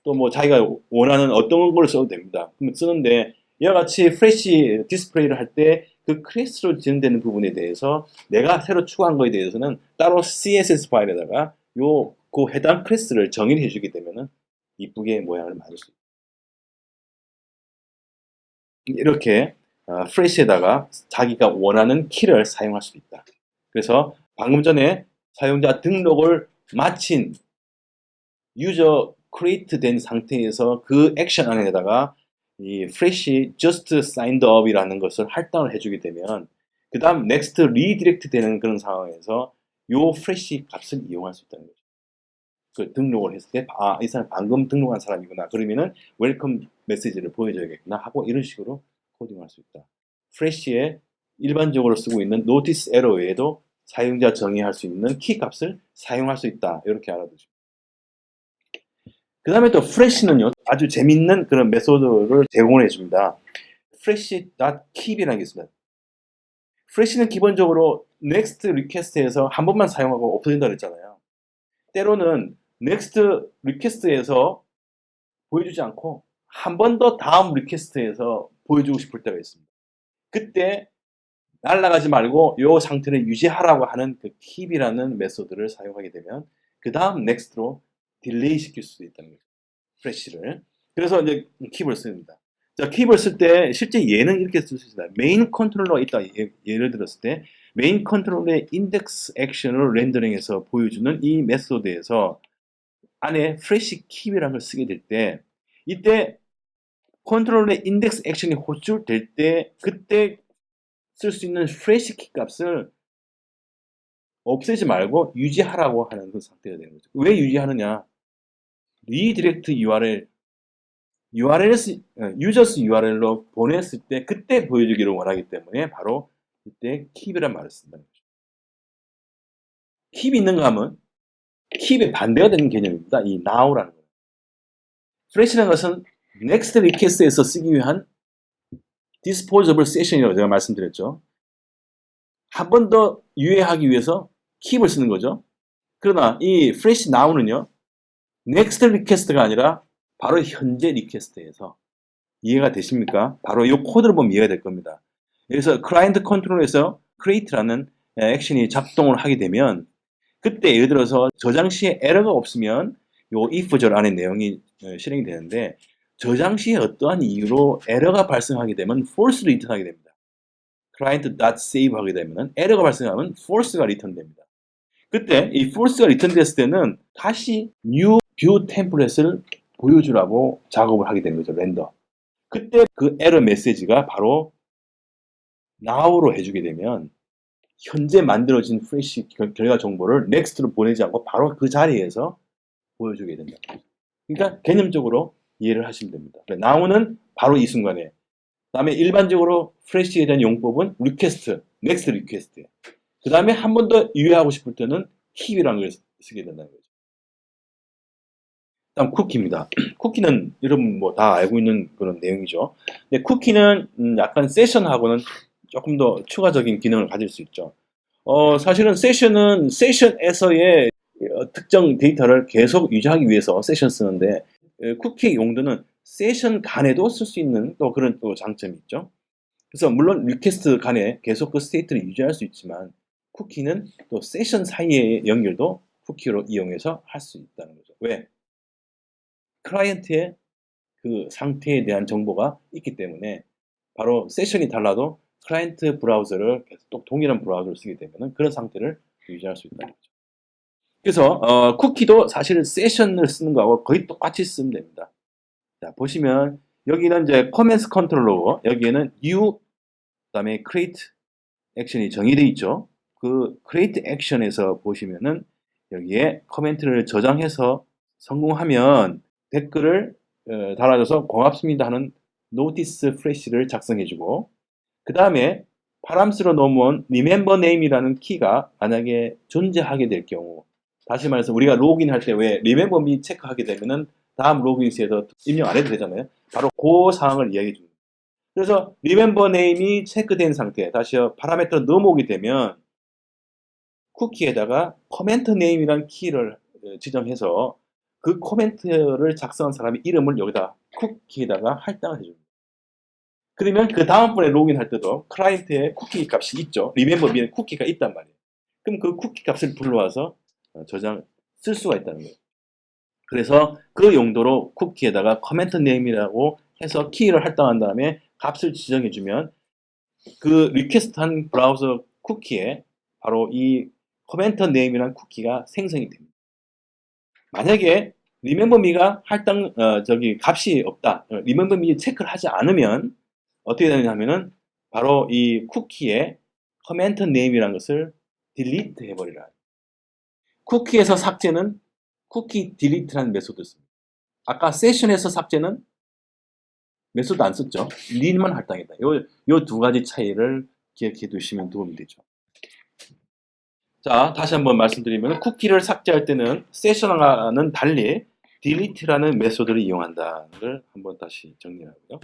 또 뭐 자기가 원하는 어떤 걸 써도 됩니다. 그럼 쓰는데 이와 같이 프레시 디스플레이를 할 때 그 클래스로 지정되는 부분에 대해서 내가 새로 추가한 거에 대해서는 따로 CSS 파일에다가 그 해당 클래스를 정의를 해주게 되면은 이쁘게 모양을 만들 수 있습니다. 이렇게 프레시에다가 자기가 원하는 키를 사용할 수 있다. 그래서 방금 전에 사용자 등록을 마친 유저 크리에이트 된 상태에서 그 액션 안에다가 이 fresh just signed up이라는 것을 할당을 해주게 되면 그 다음 next redirect 되는 그런 상황에서 요 fresh 값을 이용할 수 있다는 거죠. 그 등록을 했을 때 이 사람 방금 등록한 사람이구나. 그러면은 웰컴 메시지를 보여줘야겠구나 하고 이런 식으로 코딩할 수 있다. fresh에 일반적으로 쓰고 있는 notice error 외에도 사용자 정의할 수 있는 키 값을 사용할 수 있다. 이렇게 알아두시면. 그 다음에 또 fresh는요, 아주 재밌는 그런 메소드를 제공을 해줍니다. fresh.keep이라는 게 있습니다. fresh는 기본적으로 next request에서 한 번만 사용하고 없어진다 그랬잖아요. 때로는 next request에서 보여주지 않고 한 번 더 다음 request에서 보여주고 싶을 때가 있습니다. 그때 날아가지 말고 이 상태를 유지하라고 하는 그 keep이라는 메소드를 사용하게 되면 그 다음 next로 딜레이 시킬 수도 있다는 거죠. 프레시를. 그래서 이제 keep을 씁니다. 자, keep을 쓸 때 실제 얘는 이렇게 쓸 수 있습니다. 메인 컨트롤러가 있다. 예를 들었을 때 메인 컨트롤러의 인덱스 액션을 렌더링해서 보여주는 이 메소드에서 안에 프레시 keep이라는 걸 쓰게 될 때 이때 컨트롤러의 인덱스 액션이 호출될 때 그때 쓸 수 있는 프레시 키 값을 없애지 말고 유지하라고 하는 그 상태가 되는 거죠. 왜 유지하느냐? 리디렉트 유저스 URL로 보냈을 때 그때 보여주기를 원하기 때문에 바로 이때 keep이란 말을 쓴다는 거죠. keep 있는가 하면 keep의 반대가 되는 개념입니다. 이 now라는 거예요. fresh라는 것은 next request에서 쓰기 위한 disposable session이라고 제가 말씀드렸죠. 한 번 더 유예하기 위해서 keep을 쓰는 거죠. 그러나 이 fresh now는요. next request가 아니라 바로 현재 리퀘스트에서 이해가 되십니까? 바로 이 코드를 보면 이해가 될 겁니다. 그래서 클라이언트 컨트롤에서 create라는 액션이 작동을 하게 되면 그때 예를 들어서 저장 시에 에러가 없으면 이 if절 안에 내용이 실행이 되는데 저장 시에 어떠한 이유로 에러가 발생하게 되면 false를 리턴하게 됩니다. client.save 하게 되면 에러가 발생하면 false가 리턴 됩니다. 그때 이 false가 리턴 됐을 때는 다시 new view 템플릿을 보여주라고 작업을 하게 되는 거죠. 렌더. 그때 그 에러 메시지가 바로 now로 해주게 되면 현재 만들어진 프레시 결과 정보를 next로 보내지 않고 바로 그 자리에서 보여주게 된다. 그러니까 개념적으로 이해를 하시면 됩니다. now는 바로 이 순간에. 다음에 일반적으로 프레시에 대한 용법은 request, next request. 그 다음에 한 번 더 유효하고 싶을 때는 keep이라는 걸 쓰게 된다는 거죠. 다음 쿠키입니다. 쿠키는 여러분 뭐 다 알고 있는 그런 내용이죠. 근데 쿠키는 약간 세션하고는 조금 더 추가적인 기능을 가질 수 있죠. 사실은 세션에서의 특정 데이터를 계속 유지하기 위해서 세션 쓰는데 쿠키의 용도는 세션 간에도 쓸 수 있는 또 그런 또 장점이 있죠. 그래서 물론 리퀘스트 간에 계속 그 스테이트를 유지할 수 있지만 쿠키는 또 세션 사이의 연결도 쿠키로 이용해서 할 수 있다는 거죠. 왜? 클라이언트의 그 상태에 대한 정보가 있기 때문에 바로 세션이 달라도 클라이언트 브라우저를 계속 동일한 브라우저를 쓰게 되면 그런 상태를 유지할 수 있다는 거죠. 그래서 쿠키도 사실은 세션을 쓰는 거하고 거의 똑같이 쓰면 됩니다. 자, 보시면 여기는 이제 커맨드 컨트롤러고 여기에는 new 그다음에 create 액션이 정의되어 있죠. 그 create 액션에서 보시면은 여기에 코멘트를 저장해서 성공하면 댓글을 달아줘서 고맙습니다 하는 노티스 프레시를 작성해주고 그 다음에 파람스로 넘어온 remember name이라는 키가 만약에 존재하게 될 경우 다시 말해서 우리가 로그인할 때 왜 remember me 체크하게 되면은 다음 로그인 시에도 입력 안 해도 되잖아요. 바로 그 사항을 이야기해 줍니다. 그래서 remember name이 체크된 상태 다시요 파라미터로 넘어오게 되면 쿠키에다가 comment name이라는 키를 지정해서 그 코멘트를 작성한 사람의 이름을 여기다 쿠키에다가 할당을 해줍니다. 그러면 그 다음번에 로그인할 때도 클라이언트에 쿠키 값이 있죠. remember me는 쿠키가 있단 말이에요. 그럼 그 쿠키 값을 불러와서 쓸 수가 있다는 거예요. 그래서 그 용도로 쿠키에다가 comment name이라고 해서 키를 할당한 다음에 값을 지정해주면 그 리퀘스트한 브라우저 쿠키에 바로 이 comment name이라는 쿠키가 생성이 됩니다. 만약에 remember me가 할당 값이 없다. remember me 체크를 하지 않으면 어떻게 되느냐면은 바로 이 쿠키의 comment name이라는 것을 delete 해버리라. 쿠키에서 삭제는 쿠키 delete라는 메소드를 씁니다. 아까 세션에서 삭제는 메소드 안 썼죠. leav만 할당했다. 요 두 가지 차이를 기억해 두시면 도움이 되죠. 자, 다시 한번 말씀드리면 쿠키를 삭제할 때는 세션과는 달리 delete라는 메소드를 이용한다는 걸 한번 다시 정리하고요.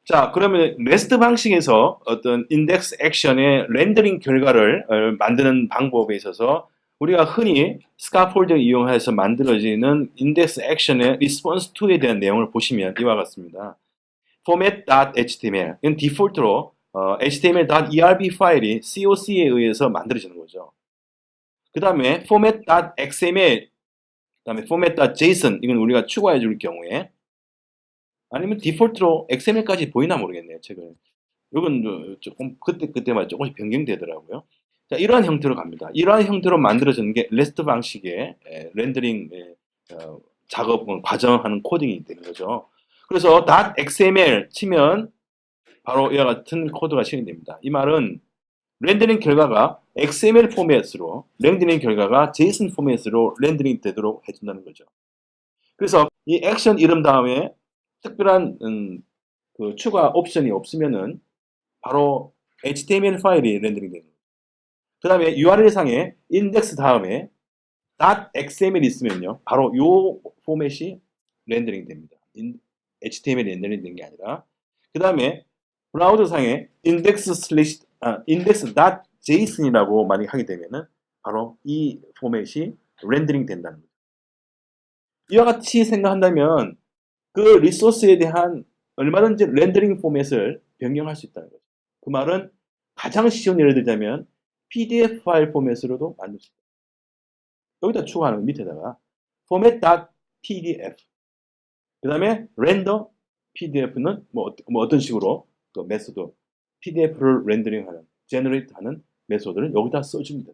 자, 그러면 REST 방식에서 어떤 인덱스 액션의 렌더링 결과를 만드는 방법에 있어서 우리가 흔히 스카폴드를 이용해서 만들어지는 인덱스 액션의 response to에 대한 내용을 보시면 이와 같습니다. format.html 이건 디폴트로 html.erb 파일이 COC에 의해서 만들어지는 거죠. 그 다음에 format.xml 그 다음에 format.json 이건 우리가 추가해 줄 경우에 아니면 디폴트로 XML까지 보이나 모르겠네요. 최근에. 이건 조금 그때마다 조금씩 변경되더라고요. 자, 이러한 형태로 갑니다. 이러한 형태로 만들어지는 게 REST 방식의 렌더링 작업 과정하는 코딩이 되는 거죠. 그래서 .xml 치면 바로 이와 같은 코드가 실행됩니다. 이 말은 렌더링 결과가 XML 포맷으로 렌더링 결과가 JSON 포맷으로 렌더링 되도록 해준다는 거죠. 그래서 이 액션 이름 다음에 특별한 그 추가 옵션이 없으면은 바로 HTML 파일이 렌더링 되는 거예요. 그 다음에 URL상에 인덱스 다음에 .xml 있으면요. 바로 요 포맷이 렌더링 됩니다. HTML이 렌더링 된 게 아니라. 그 다음에 브라우저상에 index.json이라고 만약에 하게 되면은 바로 이 포맷이 렌더링 된다는 거죠. 이와 같이 생각한다면 그 리소스에 대한 얼마든지 렌더링 포맷을 변경할 수 있다는 거죠. 그 말은 가장 쉬운 예를 들자면 PDF 파일 포맷으로도 만들 수 있다. 여기다 추가하는 밑에다가 format.pdf 그 다음에 render pdf는 뭐 어떤 식으로 그 메소드 PDF를 렌더링하는, 제너레이트하는 메소드를 여기다 써줍니다.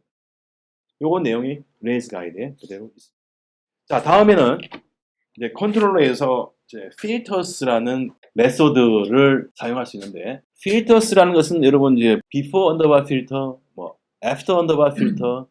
요거 내용이 레이즈 가이드에 그대로 있습니다. 자, 다음에는 이제 컨트롤러에서 이제 filters라는 메소드를 사용할 수 있는데, filters라는 것은 여러분 이제 before underbar filter, 뭐 after underbar filter,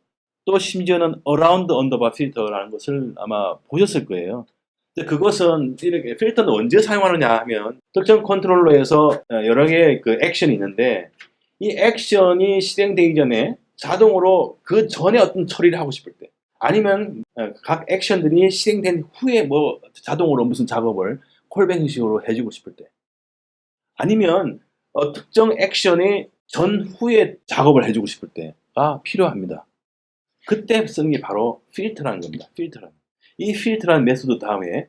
또 심지어는 around underbar filter라는 것을 아마 보셨을 거예요. 근데 그것은 이렇게 필터는 언제 사용하느냐 하면 특정 컨트롤러에서 여러 개의 그 액션이 있는데 이 액션이 실행되기 전에 자동으로 그 전에 어떤 처리를 하고 싶을 때, 아니면 각 액션들이 실행된 후에 뭐 자동으로 무슨 작업을 콜백 형식으로 해주고 싶을 때, 아니면 특정 액션이 전후에 작업을 해주고 싶을 때가 필요합니다. 그때 쓰는 게 바로 필터라는 겁니다. 필터라는. 이 필터라는 메소드 다음에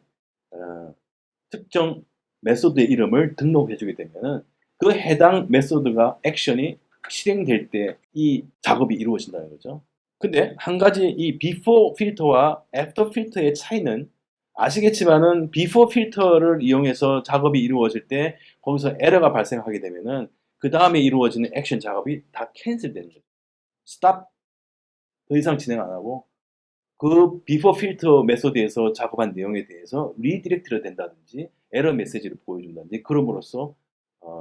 특정 메소드의 이름을 등록해주게 되면은 그 해당 메소드가 액션이 실행될 때 이 작업이 이루어진다는 거죠. 근데 한 가지 이 before 필터와 after 필터의 차이는 아시겠지만은 before 필터를 이용해서 작업이 이루어질 때 거기서 에러가 발생하게 되면은 그 다음에 이루어지는 액션 작업이 다 캔슬되는 거죠. 스탑, 더 이상 진행 안 하고 그 before 필터 메소드에서 작업한 내용에 대해서 리디렉트가 된다든지 에러 메시지를 보여준다든지 그럼으로써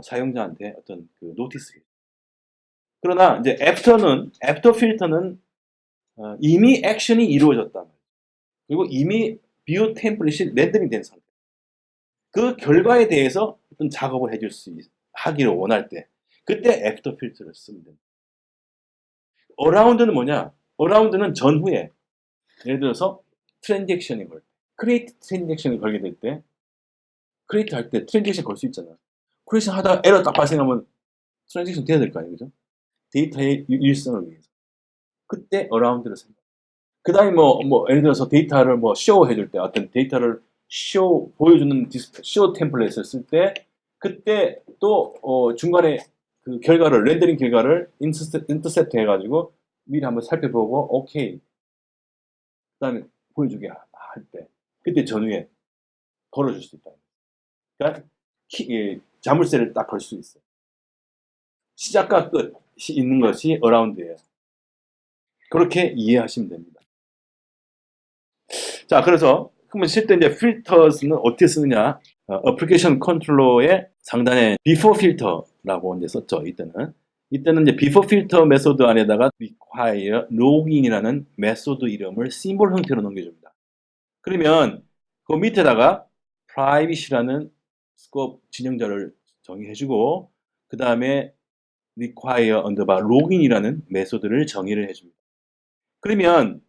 사용자한테 어떤 그 노티스를. 그러나 이제 after 필터는 이미 액션이 이루어졌단 말이에요. 그리고 이미 뷰 템플릿이 렌더링 된 상태. 그 결과에 대해서 어떤 작업을 해줄 하기를 원할 때 그때 after 필터를 쓰면 됩니다. around는 뭐냐? around는 전후에 예를 들어서 트랜잭션이 걸 때, 크리에이트 트랜잭션을 걸게 될 때, 크리에이트 할 때 트랜잭션 걸 수 있잖아. 크리에이션 하다가 에러 딱 발생하면 트랜잭션 돼야 될 거 아니에요, 그죠? 데이터의 일성을 위해서. 그때 어라운드를 쓴다. 그 다음에 예를 들어서 데이터를 쇼 해줄 때, 어떤 데이터를 보여주는 쇼 템플릿을 쓸 때, 그때 또, 중간에 그 결과를, 렌더링 결과를 인터셉트 해가지고 미리 한번 살펴보고, 오케이. 그 다음에 보여주게 할 때, 그때 전후에 걸어줄 수 있다. 그러니까 자물쇠를 딱 걸 수 있어요. 시작과 끝이 있는 것이 어라운드예요. 그렇게 이해하시면 됩니다. 자, 그래서 그러면 실제 이제 필터스는 어떻게 쓰느냐? 어플리케이션 컨트롤러의 상단에 before filter라고 이제 썼죠. 이때는 이제 before filter 메소드 안에다가 require login이라는 메소드 이름을 심볼 형태로 넘겨줍니다. 그러면 그 밑에다가 privacy라는 스코프 진영자를 정의해주고 그 다음에 require underbar login이라는 메소드를 정의를 해줍니다. 그러면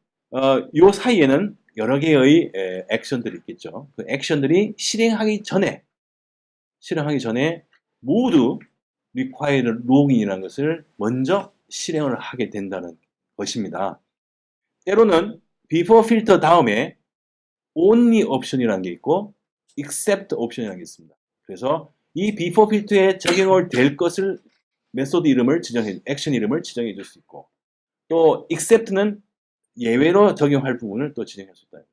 요 사이에는 여러 개의 액션들이 있겠죠. 그 액션들이 실행하기 전에 모두 require login이라는 것을 먼저 실행을 하게 된다는 것입니다. 때로는 before filter 다음에 only 옵션이라는 게 있고 except 옵션이라는 게 있습니다. 그래서 이 before filter에 적용을 될 것을 메소드 이름을 액션 이름을 지정해 줄 수 있고 또 except는 예외로 적용할 부분을 또 지정할 수 있다.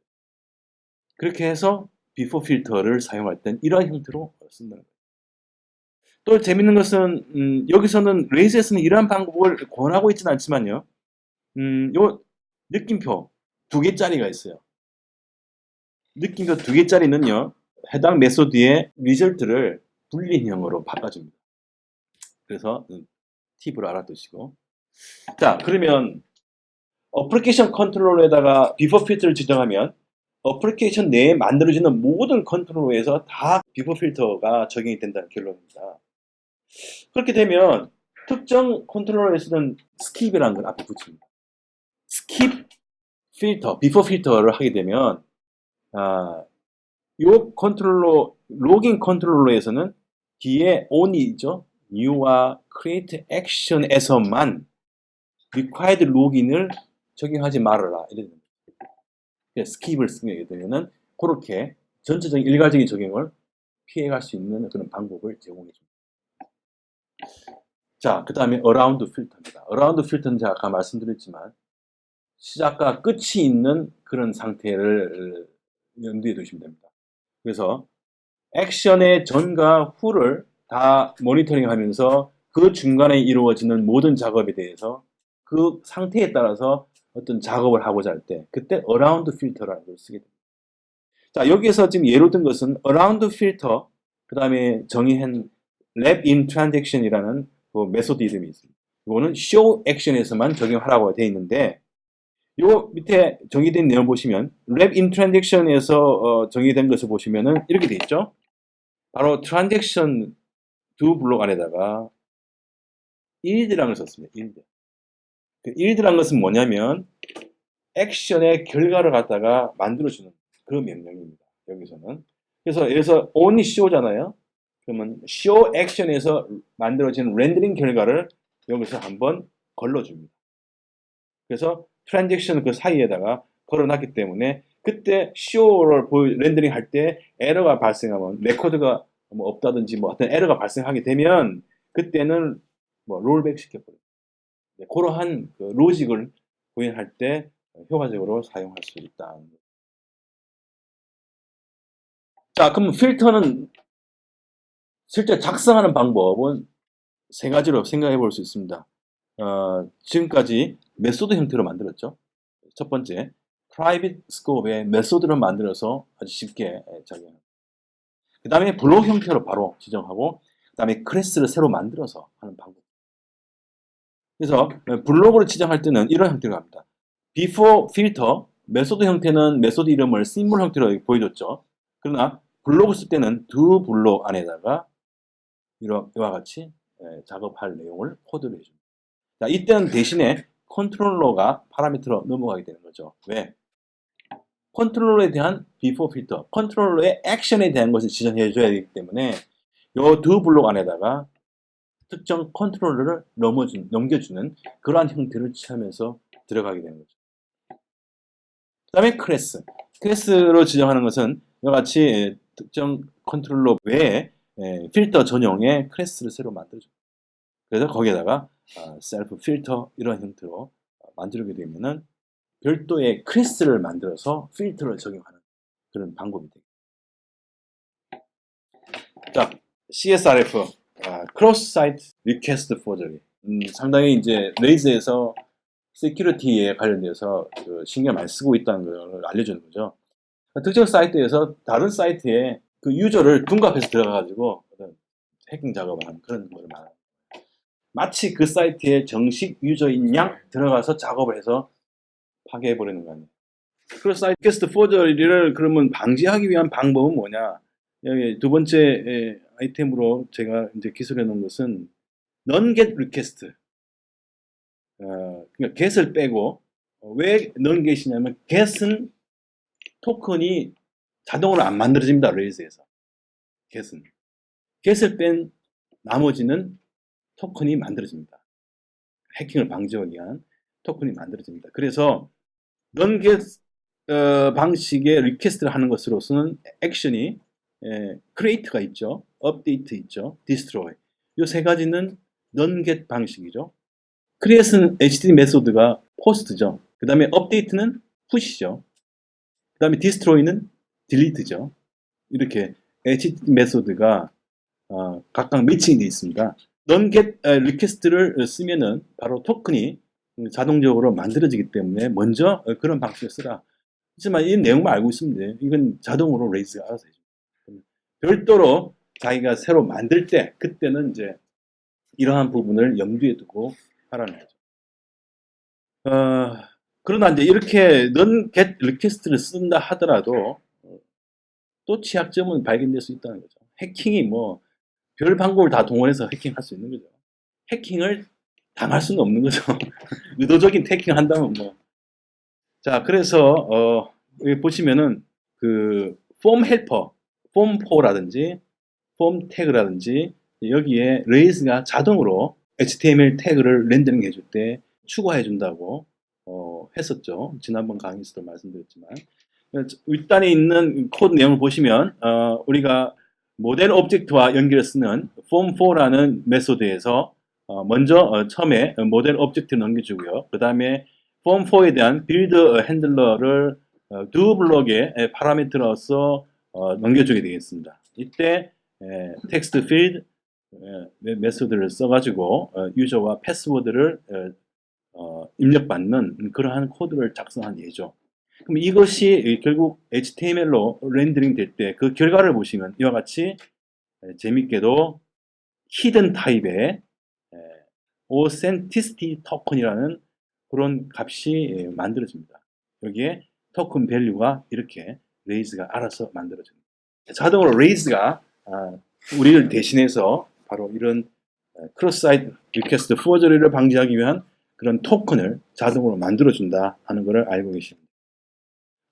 그렇게 해서 before filter를 사용할 땐 이런 형태로 쓴다는 거예요. 또 재밌는 것은 여기서는 레이즈에서는 이러한 방법을 권하고 있지는 않지만요. 요 느낌표 2개짜리가 있어요. 느낌표 2개짜리는요. 해당 메소드의 리절트를 불리형으로 바꿔줍니다. 그래서 팁을 알아두시고 자, 그러면 어플리케이션 컨트롤러에다가 before filter를 지정하면 어플리케이션 내에 만들어지는 모든 컨트롤러에서 다 before filter가 적용이 된다는 결론입니다. 그렇게 되면 특정 컨트롤러에서는 skip이라는 걸 앞에 붙입니다. skip filter, before filter를 하게 되면 요 컨트롤러, 로깅 컨트롤러에서는 뒤에 on이 있죠. new와 create action에서만 required login을 적용하지 말아라. 이런 스킵을 쓰게 되면은 그렇게 전체적인 일괄적인 적용을 피해갈 수 있는 그런 방법을 제공해 줍니다. 자, 그 다음에 around filter입니다. around filter는 제가 아까 말씀드렸지만 시작과 끝이 있는 그런 상태를 염두에 두시면 됩니다. 그래서 액션의 전과 후를 다 모니터링 하면서 그 중간에 이루어지는 모든 작업에 대해서 그 상태에 따라서 어떤 작업을 하고자 할 때 그때 around filter라는 걸 쓰게 됩니다. 자, 여기에서 지금 예로 든 것은 around filter 그 다음에 정의한 wrap in transaction이라는 그 메소드 이름이 있습니다. 이거는 show action에서만 적용하라고 되어 있는데 요 밑에 정의된 내용 보시면 wrap in transaction에서 정의된 것을 보시면은 이렇게 돼 있죠. 바로 transaction 두 블록 안에다가 yield라는 걸 썼습니다. yield. 그 yield라는 것은 뭐냐면 액션의 결과를 갖다가 만들어주는 그런 명령입니다. 여기서는. 그래서 예를 들어서 only show잖아요. 그러면 show action에서 만들어지는 렌더링 결과를 여기서 한번 걸러줍니다. 그래서 트랜잭션 그 사이에다가 걸어놨기 때문에 그때 show를 렌더링 할 때 에러가 발생하면 레코드가 뭐 없다든지 뭐 어떤 에러가 발생하게 되면 그때는 뭐 롤백 시켜버려요. 네, 그러한 그 로직을 구현할 때 효과적으로 사용할 수 있다. 자, 그럼 필터는 실제 작성하는 방법은 세 가지로 생각해 볼 수 있습니다. 지금까지 메소드 형태로 만들었죠. 첫 번째, private scope의 메소드를 만들어서 아주 쉽게 적용합니다. 그 다음에 블록 형태로 바로 지정하고, 그 다음에 클래스를 새로 만들어서 하는 방법. 그래서 블록으로 지정할 때는 이런 형태로 합니다. before filter, 메소드 형태는 메소드 이름을 symbol 형태로 보여줬죠. 그러나 블록을 쓸 때는 두 블록 안에다가 이와 같이 작업할 내용을 코드를 해줍니다. 자, 이때는 대신에 컨트롤러가 파라미터로 넘어가게 되는 거죠. 왜? 컨트롤러에 대한 before filter, 컨트롤러의 액션에 대한 것을 지정해 줘야 되기 때문에 이 두 블록 안에다가 특정 컨트롤러를 넘겨주는 그러한 형태를 취하면서 들어가게 되는 거죠. 그 다음에 클래스. 클래스로 지정하는 것은 이와 같이 특정 컨트롤러 외에 필터 전용의 클래스를 새로 만들어줍니다. 그래서 거기에다가 셀프 필터 이런 형태로 만들게 되면은 별도의 클래스를 만들어서 필터를 적용하는 그런 방법이 됩니다. 자, CSRF, Cross Site Request Forgery. 상당히 이제 레이즈에서 시큐리티에 관련돼서 그 신경 많이 쓰고 있다는 걸 알려주는 거죠. 특정 사이트에서 다른 사이트에 그 유저를 둔갑해서 들어가가지고 해킹 작업을 하는 그런 걸 말합니다. 마치 그 사이트에 정식 유저인 양 들어가서 작업을 해서 파괴해버리는 거 아니에요. 그래서 사이트 리퀘스트 포저리를 그러면 방지하기 위한 방법은 뭐냐? 여기 두 번째 아이템으로 제가 이제 기술해 놓은 것은 non-get request. 그러니까 get을 빼고 왜 non-get이냐면 get은 토큰이 자동으로 안 만들어집니다. 레이즈에서. get을 뺀 나머지는 토큰이 만들어집니다. 해킹을 방지하기 위한 토큰이 만들어집니다. 그래서 non-get 방식의 리퀘스트를 하는 것으로서는 액션이 create가 있죠. update 있죠. destroy. 이 세 가지는 non-get 방식이죠. create는 HTTP 메소드가 post죠. 그 다음에 update는 push죠. 그 다음에 destroy는 delete죠. 이렇게 HTTP 메소드가 각각 매칭이 되어 있습니다. non-get 리퀘스트를 쓰면은 바로 토큰이 자동적으로 만들어지기 때문에 먼저 그런 방식을 쓰라. 하지만 이 내용만 알고 있으면 이건 자동으로 레이즈가 알아서 해줍니다. 별도로 자기가 새로 만들 때 그때는 이제 이러한 부분을 염두에 두고 하라는 거죠. 그러나 이제 이렇게 non-get 리퀘스트를 쓴다 하더라도 또 취약점은 발견될 수 있다는 거죠. 해킹이 뭐 별 방법을 다 동원해서 해킹할 수 있는 거죠. 해킹을 당할 수는 없는 거죠. 의도적인 해킹을 한다면 뭐. 자, 그래서 여기 보시면은 그 폼 헬퍼, 폼 4라든지 폼 태그라든지 여기에 레이즈가 자동으로 HTML 태그를 렌더링 해줄 때 추가해 준다고 했었죠. 지난번 강의에서도 말씀드렸지만 윗단에 있는 코드 내용을 보시면 우리가 모델 오브젝트와 연결해 쓰는 form4라는 메소드에서 먼저 처음에 모델 오브젝트를 넘겨주고요. 그 다음에 form4에 대한 빌드 핸들러를 두 블록의 파라미터로서 넘겨주게 되겠습니다. 이때 텍스트 필드, 메소드를 써가지고 유저와 패스워드를 입력받는 그러한 코드를 작성한 예죠. 그럼 이것이 결국 HTML로 렌더링 될 때 그 결과를 보시면 이와 같이 재밌게도 히든 타입의 authenticity token이라는 그런 값이 만들어집니다. 여기에 토큰 밸류가 이렇게 레이즈가 알아서 만들어집니다. 자동으로 레이즈가 우리를 대신해서 바로 이런 크로스 사이트 리퀘스트 포저리를 방지하기 위한 그런 토큰을 자동으로 만들어준다 하는 것을 알고 계십니다.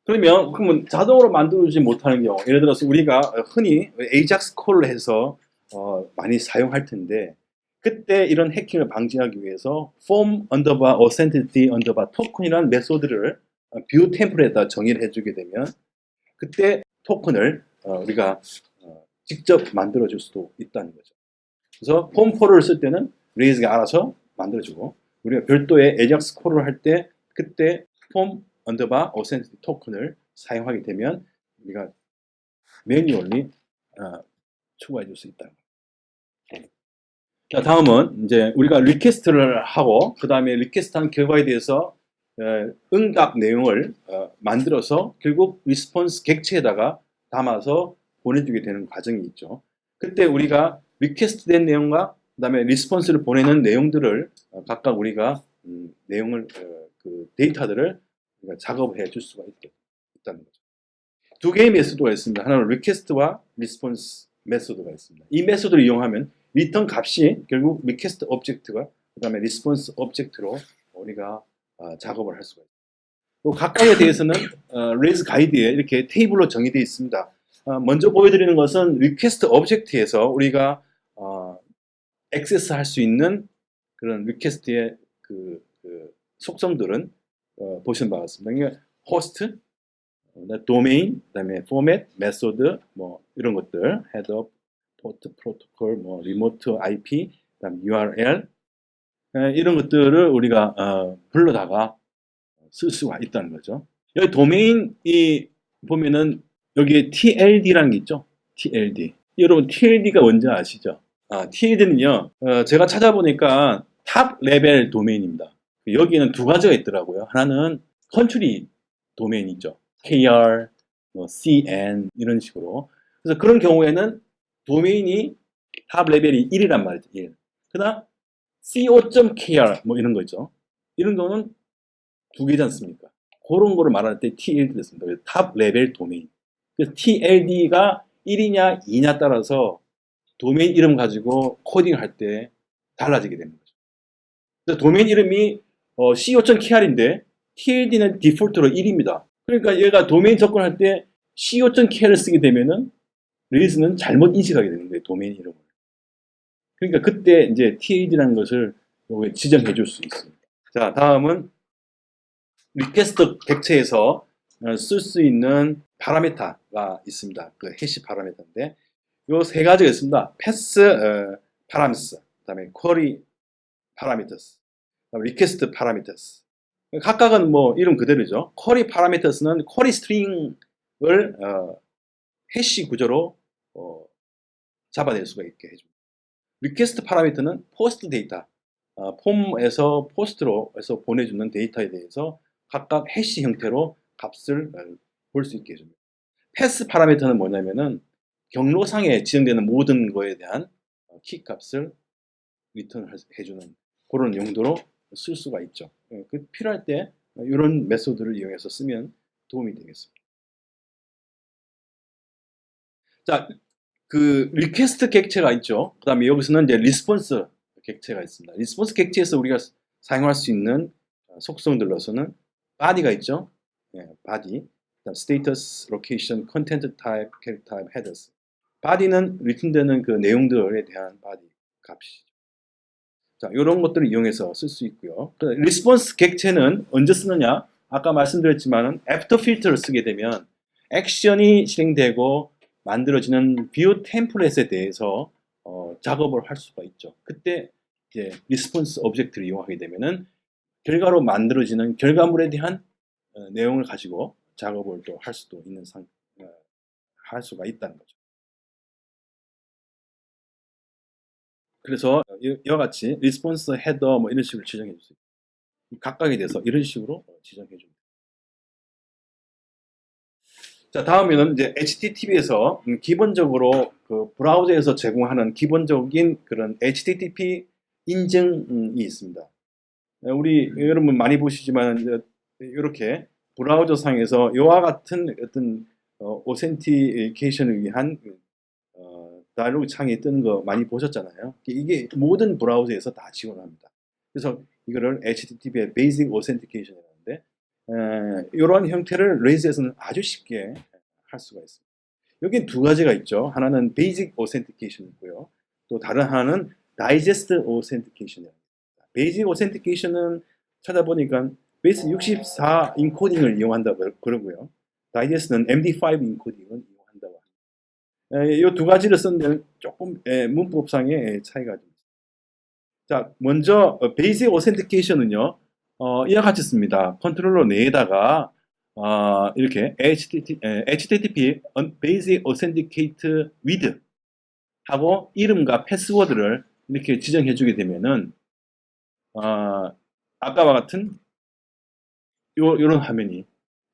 그러면 자동으로 만들어주지 못하는 경우, 예를 들어서 우리가 흔히 AJAX 콜을 해서 많이 사용할 텐데, 그때 이런 해킹을 방지하기 위해서 form underbar authenticity underbar token이라는 메소드를 뷰 템플에다 정의를 해주게 되면 그때 토큰을 우리가 직접 만들어줄 수도 있다는 거죠. 그래서 폼4를 쓸 때는 레이즈가 알아서 만들어주고, 우리가 별도의 AJAX 콜을 할 때 그때 form underbar authenticity 토큰을 사용하게 되면 우리가 매뉴얼리 추가해 줄 수 있다. 자, 다음은 이제 우리가 리퀘스트를 하고 그 다음에 리퀘스트한 결과에 대해서 응답 내용을 만들어서 결국 리스폰스 객체에다가 담아서 보내주게 되는 과정이 있죠. 그때 우리가 리퀘스트 된 내용과 그 다음에 리스폰스를 보내는 내용들을 각각 우리가 내용을 그 데이터들을 우리가 작업해 줄 수가 있다는 거죠. 두 개의 메소드가 있습니다. 하나는 리퀘스트와 리스폰스 메소드가 있습니다. 이 메소드를 이용하면 리턴 값이 결국 리퀘스트 오브젝트가 그 다음에 리스폰스 오브젝트로 우리가 작업을 할 수가 있습니다. 각각에 대해서는 레이즈 가이드에 이렇게 테이블로 정의되어 있습니다. 먼저 보여드리는 것은 리퀘스트 오브젝트에서 우리가 액세스 할 수 있는 그런 리퀘스트의 그 속성들은 보시는 바가 있습니다. 그러니까 호스트, 도메인, 그다음에 포맷, 메소드 뭐 이런 것들, 헤더, 포트, 프로토콜, 뭐 리모트 IP, 그다음 URL 이런 것들을 우리가 불러다가 쓸 수가 있다는 거죠. 여기 도메인이 보면은 여기에 TLD라는 게 있죠. TLD. 여러분 TLD가 뭔지 아시죠? TLD는요. 제가 찾아보니까 탑 레벨 도메인입니다. 여기는 두 가지가 있더라고요. 하나는 컨트리 도메인이죠. KR, 뭐 CN 이런 식으로. 그래서 그런 경우에는 도메인이 탑 레벨이 1이란 말이죠. 1. 그다음 co.kr 뭐 이런 거죠. 이런 거는 두 개지 않습니까? 그런 거를 말할 때 TLD 됐습니다. 탑 레벨 도메인. 그래서 TLD가 1이냐 2냐 따라서 도메인 이름 가지고 코딩을 할 때 달라지게 되는 거죠. 그래서 도메인 이름이 co.kr인데 TLD는 디폴트로 1입니다. 그러니까 얘가 도메인 접근할 때 co.kr을 쓰게 되면은 레이즈는 잘못 인식하게 되는 거예요. 도메인 이름을. 그러니까 그때 이제 TLD라는 것을 지정해 줄 수 있습니다. 자, 다음은 리퀘스트 객체에서 쓸 수 있는 파라미터가 있습니다. 그 해시 파라미터인데 요 세 가지가 있습니다. 패스 파라미터, 그다음에 쿼리 파라미터스, 그다음에 리퀘스트 파라미터스. 각각은 뭐 이름 그대로죠. 쿼리 파라미터스는 쿼리 스트링을 해시 구조로 잡아낼 수가 있게 해줍니다. 리퀘스트 파라미터는 포스트 데이터, 폼에서 포스트로 해서 보내주는 데이터에 대해서 각각 해시 형태로 값을 볼 수 있게 해줍니다. 패스 파라미터는 뭐냐면은 경로상에 지정되는 모든 거에 대한 키 값을 리턴해주는 그런 용도로 쓸 수가 있죠. 그 필요할 때 이런 메소드를 이용해서 쓰면 도움이 되겠습니다. 자, 그 리퀘스트 객체가 있죠. 그 다음에 여기서는 이제 리스폰스 객체가 있습니다. 리스폰스 객체에서 우리가 사용할 수 있는 속성들로서는 body가 있죠. body, status, location, content type, character type, headers. body는 리턴되는 그 내용들에 대한 body 값이죠. 자, 이런 것들을 이용해서 쓸 수 있고요. 리스폰스 객체는 언제 쓰느냐? 아까 말씀드렸지만은 애프터 필터를 쓰게 되면 액션이 실행되고 만들어지는 뷰 템플릿에 대해서 작업을 할 수가 있죠. 그때 이제 리스폰스 오브젝트를 이용하게 되면은 결과로 만들어지는 결과물에 대한 내용을 가지고 작업을 또 할 수도 있는 할 수가 있다는 거죠. 그래서 이와 같이 리스폰스 헤더 뭐 이런 식으로 지정해 주세요. 각각에 대해서 이런 식으로 지정해 줍니다. 자, 다음에는 이제 HTTP에서 기본적으로 그 브라우저에서 제공하는 기본적인 그런 HTTP 인증이 있습니다. 우리 여러분 많이 보시지만 이제 이렇게 브라우저 상에서 이와 같은 어떤 오센티케이션을 위한 다이로그 창이 뜨는 거 많이 보셨잖아요. 이게 모든 브라우저에서 다 지원합니다. 그래서 이거를 HTTP의 Basic Authentication이라는데 이런 형태를 레이즈에서는 아주 쉽게 할 수가 있습니다. 여기 두 가지가 있죠. 하나는 Basic Authentication이고요. 또 다른 하나는 Digest Authentication입니다. Basic Authentication은 찾아보니까 베이스 64 인코딩을 이용한다고 그러고요. 다이제스트는 MD5 인코딩을 이용한다고 합니다. 이 두 가지를 쓰는 조금 문법상의 차이가 좀 있습니다. 자, 먼저 베이직 오센티케이션은요, 이와 같이 씁니다. 컨트롤러 내에다가 이렇게 HTTP Basic Authenticate with 하고 이름과 패스워드를 이렇게 지정해 주게 되면은 아까와 같은 요런 화면이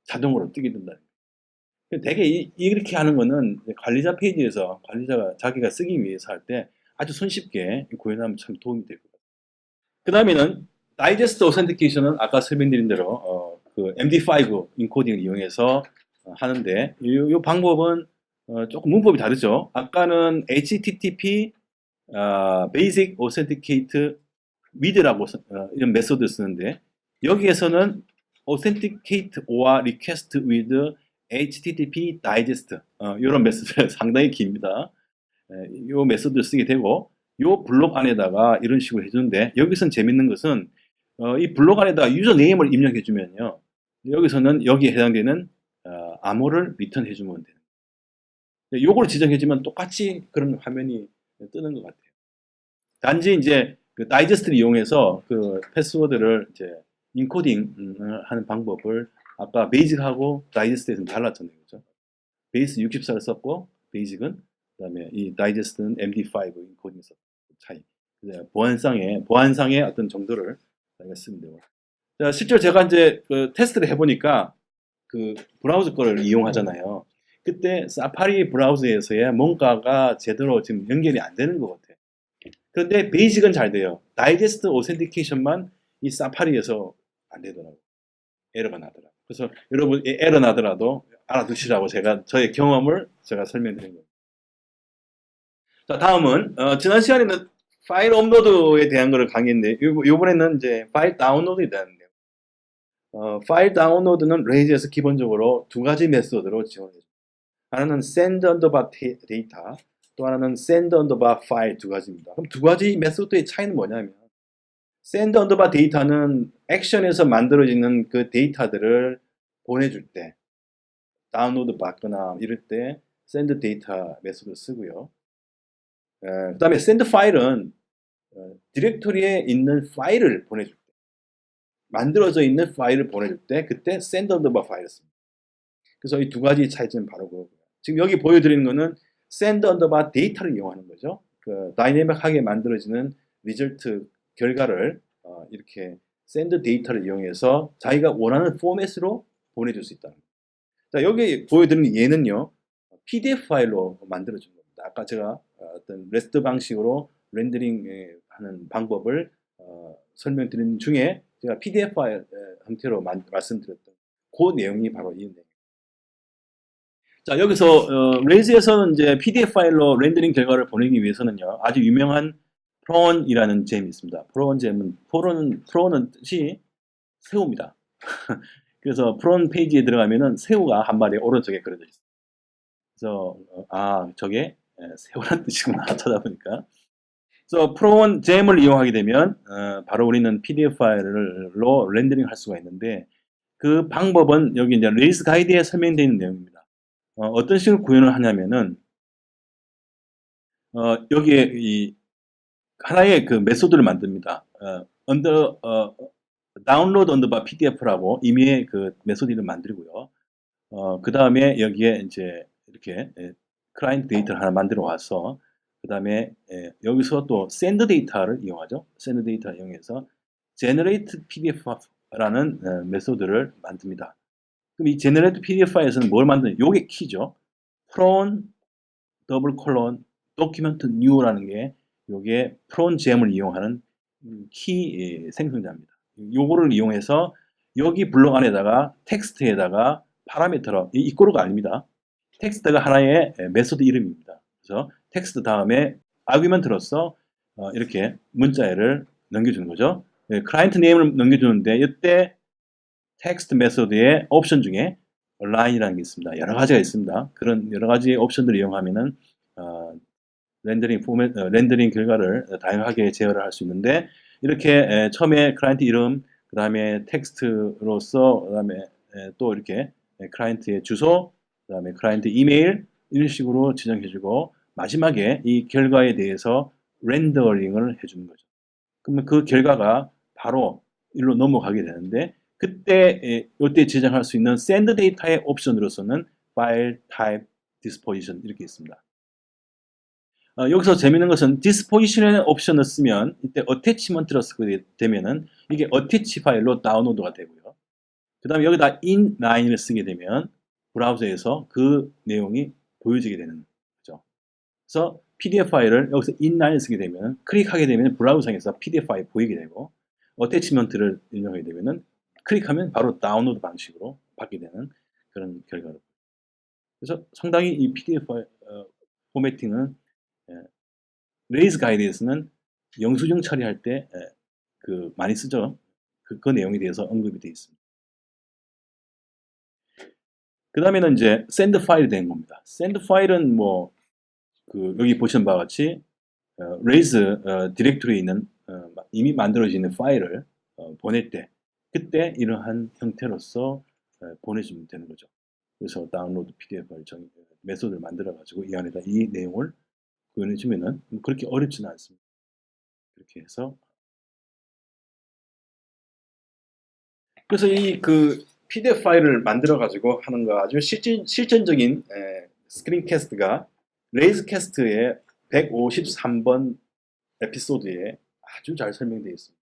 자동으로 뜨게 된다. 되게 이렇게 하는 거는 관리자 페이지에서 관리자가 자기가 쓰기 위해서 할 때 아주 손쉽게 구현하면 참 도움이 될 것 같아요. 그 다음에는 다이제스트 오센티케이션은 아까 설명드린 대로 그 MD5 인코딩을 이용해서 하는데 이 방법은 조금 문법이 다르죠. 아까는 HTTP Basic Authenticate with라고 이런 메소드를 쓰는데 여기에서는 Authenticate or Request with HTTP Digest 이런 메소드가 상당히 깁니다. 이 메소드를 쓰게 되고 이 블록 안에다가 이런 식으로 해주는데 여기서는 재밌는 것은 이 블록 안에다가 유저 네임을 입력해 주면요 여기서는 여기에 해당되는 암호를 리턴해 주면 돼요. 요걸 지정해 주면 똑같이 그런 화면이 뜨는 것 같아요. 단지 이제 그 다이제스트를 이용해서 그 패스워드를 이제 인코딩 하는 방법을 아까 베이직하고 다이제스트에서는 달랐잖아요. 그죠? 베이스 64를 썼고 베이직은 그다음에 이 다이제스트는 MD5 인코딩 썼 차이. 보안상의 어떤 정도를 저희가 쓰면 되고. 자, 실제로 제가 이제 그 테스트를 해보니까 그 브라우저 거를 이용하잖아요. 그때 사파리 브라우저에서의 뭔가가 제대로 지금 연결이 안 되는 것 같아요. 그런데 베이직은 잘 돼요. 다이제스트 오센티케이션만 이 사파리에서 안 되더라고요. 에러가 나더라고요. 그래서 여러분 에러 나더라도 알아두시라고 제가 저의 경험을 제가 설명드린 거예요. 자, 다음은 지난 시간에는 파일 업로드에 대한 거를 강의했는데 이번에는 이제 파일 다운로드에 대한 파일 다운로드는 레이즈에서 기본적으로 두 가지 메소드로 지원해줍니다. 하나는 send underbar data, 또 하나는 send underbar file 두 가지입니다. 그럼 두 가지 메소드의 차이는 뭐냐면 send underbar data는 액션에서 만들어지는 그 데이터들을 보내줄 때 다운로드 받거나 이럴 때 send data 메소드를 쓰고요. 그 다음에 send file은 디렉토리에 있는 파일을 보내줄 때 만들어져 있는 파일을 보내줄 때 그때 send underbar file을 씁니다. 그래서 이 두 가지 차이점은 바로 그거고요. 지금 여기 보여드리는 거는 send underbar data를 이용하는 거죠. 그 다이내믹하게 만들어지는 리절트 결과를 이렇게 send data를 이용해서 자기가 원하는 포맷으로 보내줄 수 있다는 거예요. 자, 여기 보여드리는 얘는요, PDF 파일로 만들어준 겁니다. 아까 제가 어떤 REST 방식으로 렌더링 하는 방법을 설명드린 중에 제가 PDF 파일 형태로 말씀드렸던 그 내용이 바로 이 내용. 자, 여기서 레이즈에서는 이제 PDF 파일로 렌더링 결과를 보내기 위해서는요, 아주 유명한 프론이라는 잼이 있습니다. 프론은 뜻이 새우입니다. 그래서 프론 페이지에 들어가면은 새우가 한 마리 오른쪽에 그려져 있어요. 그래서 저게 새우란 뜻이구나 찾아보니까. 그래서 프론 잼을 이용하게 되면 바로 우리는 PDF 파일로 렌더링 할 수가 있는데 그 방법은 여기 이제 레이스 가이드에 설명되어 있는 내용입니다. 어떤 식으로 구현을 하냐면은 여기에 이 하나의 그 메소드를 만듭니다. 다운로드 언더바 PDF라고 이미의 그 메소드를 만들고요. 그 다음에 여기에 이제 이렇게 클라이언트 데이터를 하나 만들어 와서 그 다음에 여기서 또 send 데이터를 이용하죠. send 데이터를 이용해서 generate pdf라는 메소드를 만듭니다. 그럼 이 generate pdf에서는 뭘 만드냐? 요게 키죠. from 더블 콜론 document new라는 게 요게 프론 잼을 이용하는 키 생성자입니다. 요거를 이용해서 여기 블록 안에다가 텍스트에다가 파라미터로 이꼬르가 아닙니다. 텍스트가 하나의 메소드 이름입니다. 그래서 텍스트 다음에 아규먼트로서 이렇게 문자를 넘겨주는 거죠. 클라이언트 네임을 넘겨주는데 이때 텍스트 메소드의 옵션 중에 라인이라는 게 있습니다. 여러 가지가 있습니다. 그런 여러 가지 옵션들을 이용하면은 렌더링 결과를 다양하게 제어를 할 수 있는데 이렇게 처음에 클라이언트 이름, 그 다음에 텍스트로서, 그 다음에 또 이렇게 클라이언트의 주소, 그 다음에 클라이언트 이메일 이런 식으로 지정해주고 마지막에 이 결과에 대해서 렌더링을 해주는 거죠. 그러면 그 결과가 바로 일로 넘어가게 되는데 그때 이때 지정할 수 있는 send 데이터의 옵션으로서는 file type disposition 이렇게 있습니다. 여기서 재밌는 것은 disposition의 옵션을 쓰면 이때 attachment를 쓰게 되면은 이게 attach 파일로 다운로드가 되고요. 그 다음에 여기다 inline을 쓰게 되면 브라우저에서 그 내용이 보여지게 되는 거죠. 그래서 PDF 파일을 여기서 inline을 쓰게 되면 클릭하게 되면 브라우저상에서 PDF 파일이 보이게 되고 attachment를 입력하게 되면은 클릭하면 바로 다운로드 방식으로 받게 되는 그런 결과로. 그래서 상당히 이 PDF 파일 포매팅은 레이즈 가이드에서는 영수증 처리할 때 많이 쓰죠. 그 내용에 대해서 언급이 되어 있습니다. 그 다음에는 이제 send 파일이 된 겁니다. send 파일은 뭐 여기 보시는 바와 같이 레이즈 디렉토리에 있는 이미 만들어진 파일을 보낼 때 그때 이러한 형태로서 보내주면 되는 거죠. 그래서 다운로드 PDF 파일 메소드를 만들어 가지고 이 안에다 이 내용을 보내주면은 그렇게 어렵지는 않습니다. 이렇게 해서 그래서 이 PDF 파일을 만들어 가지고 하는 거 아주 실전적인 스크린캐스트가 레이즈캐스트의 153번 에피소드에 아주 잘 설명되어 있습니다.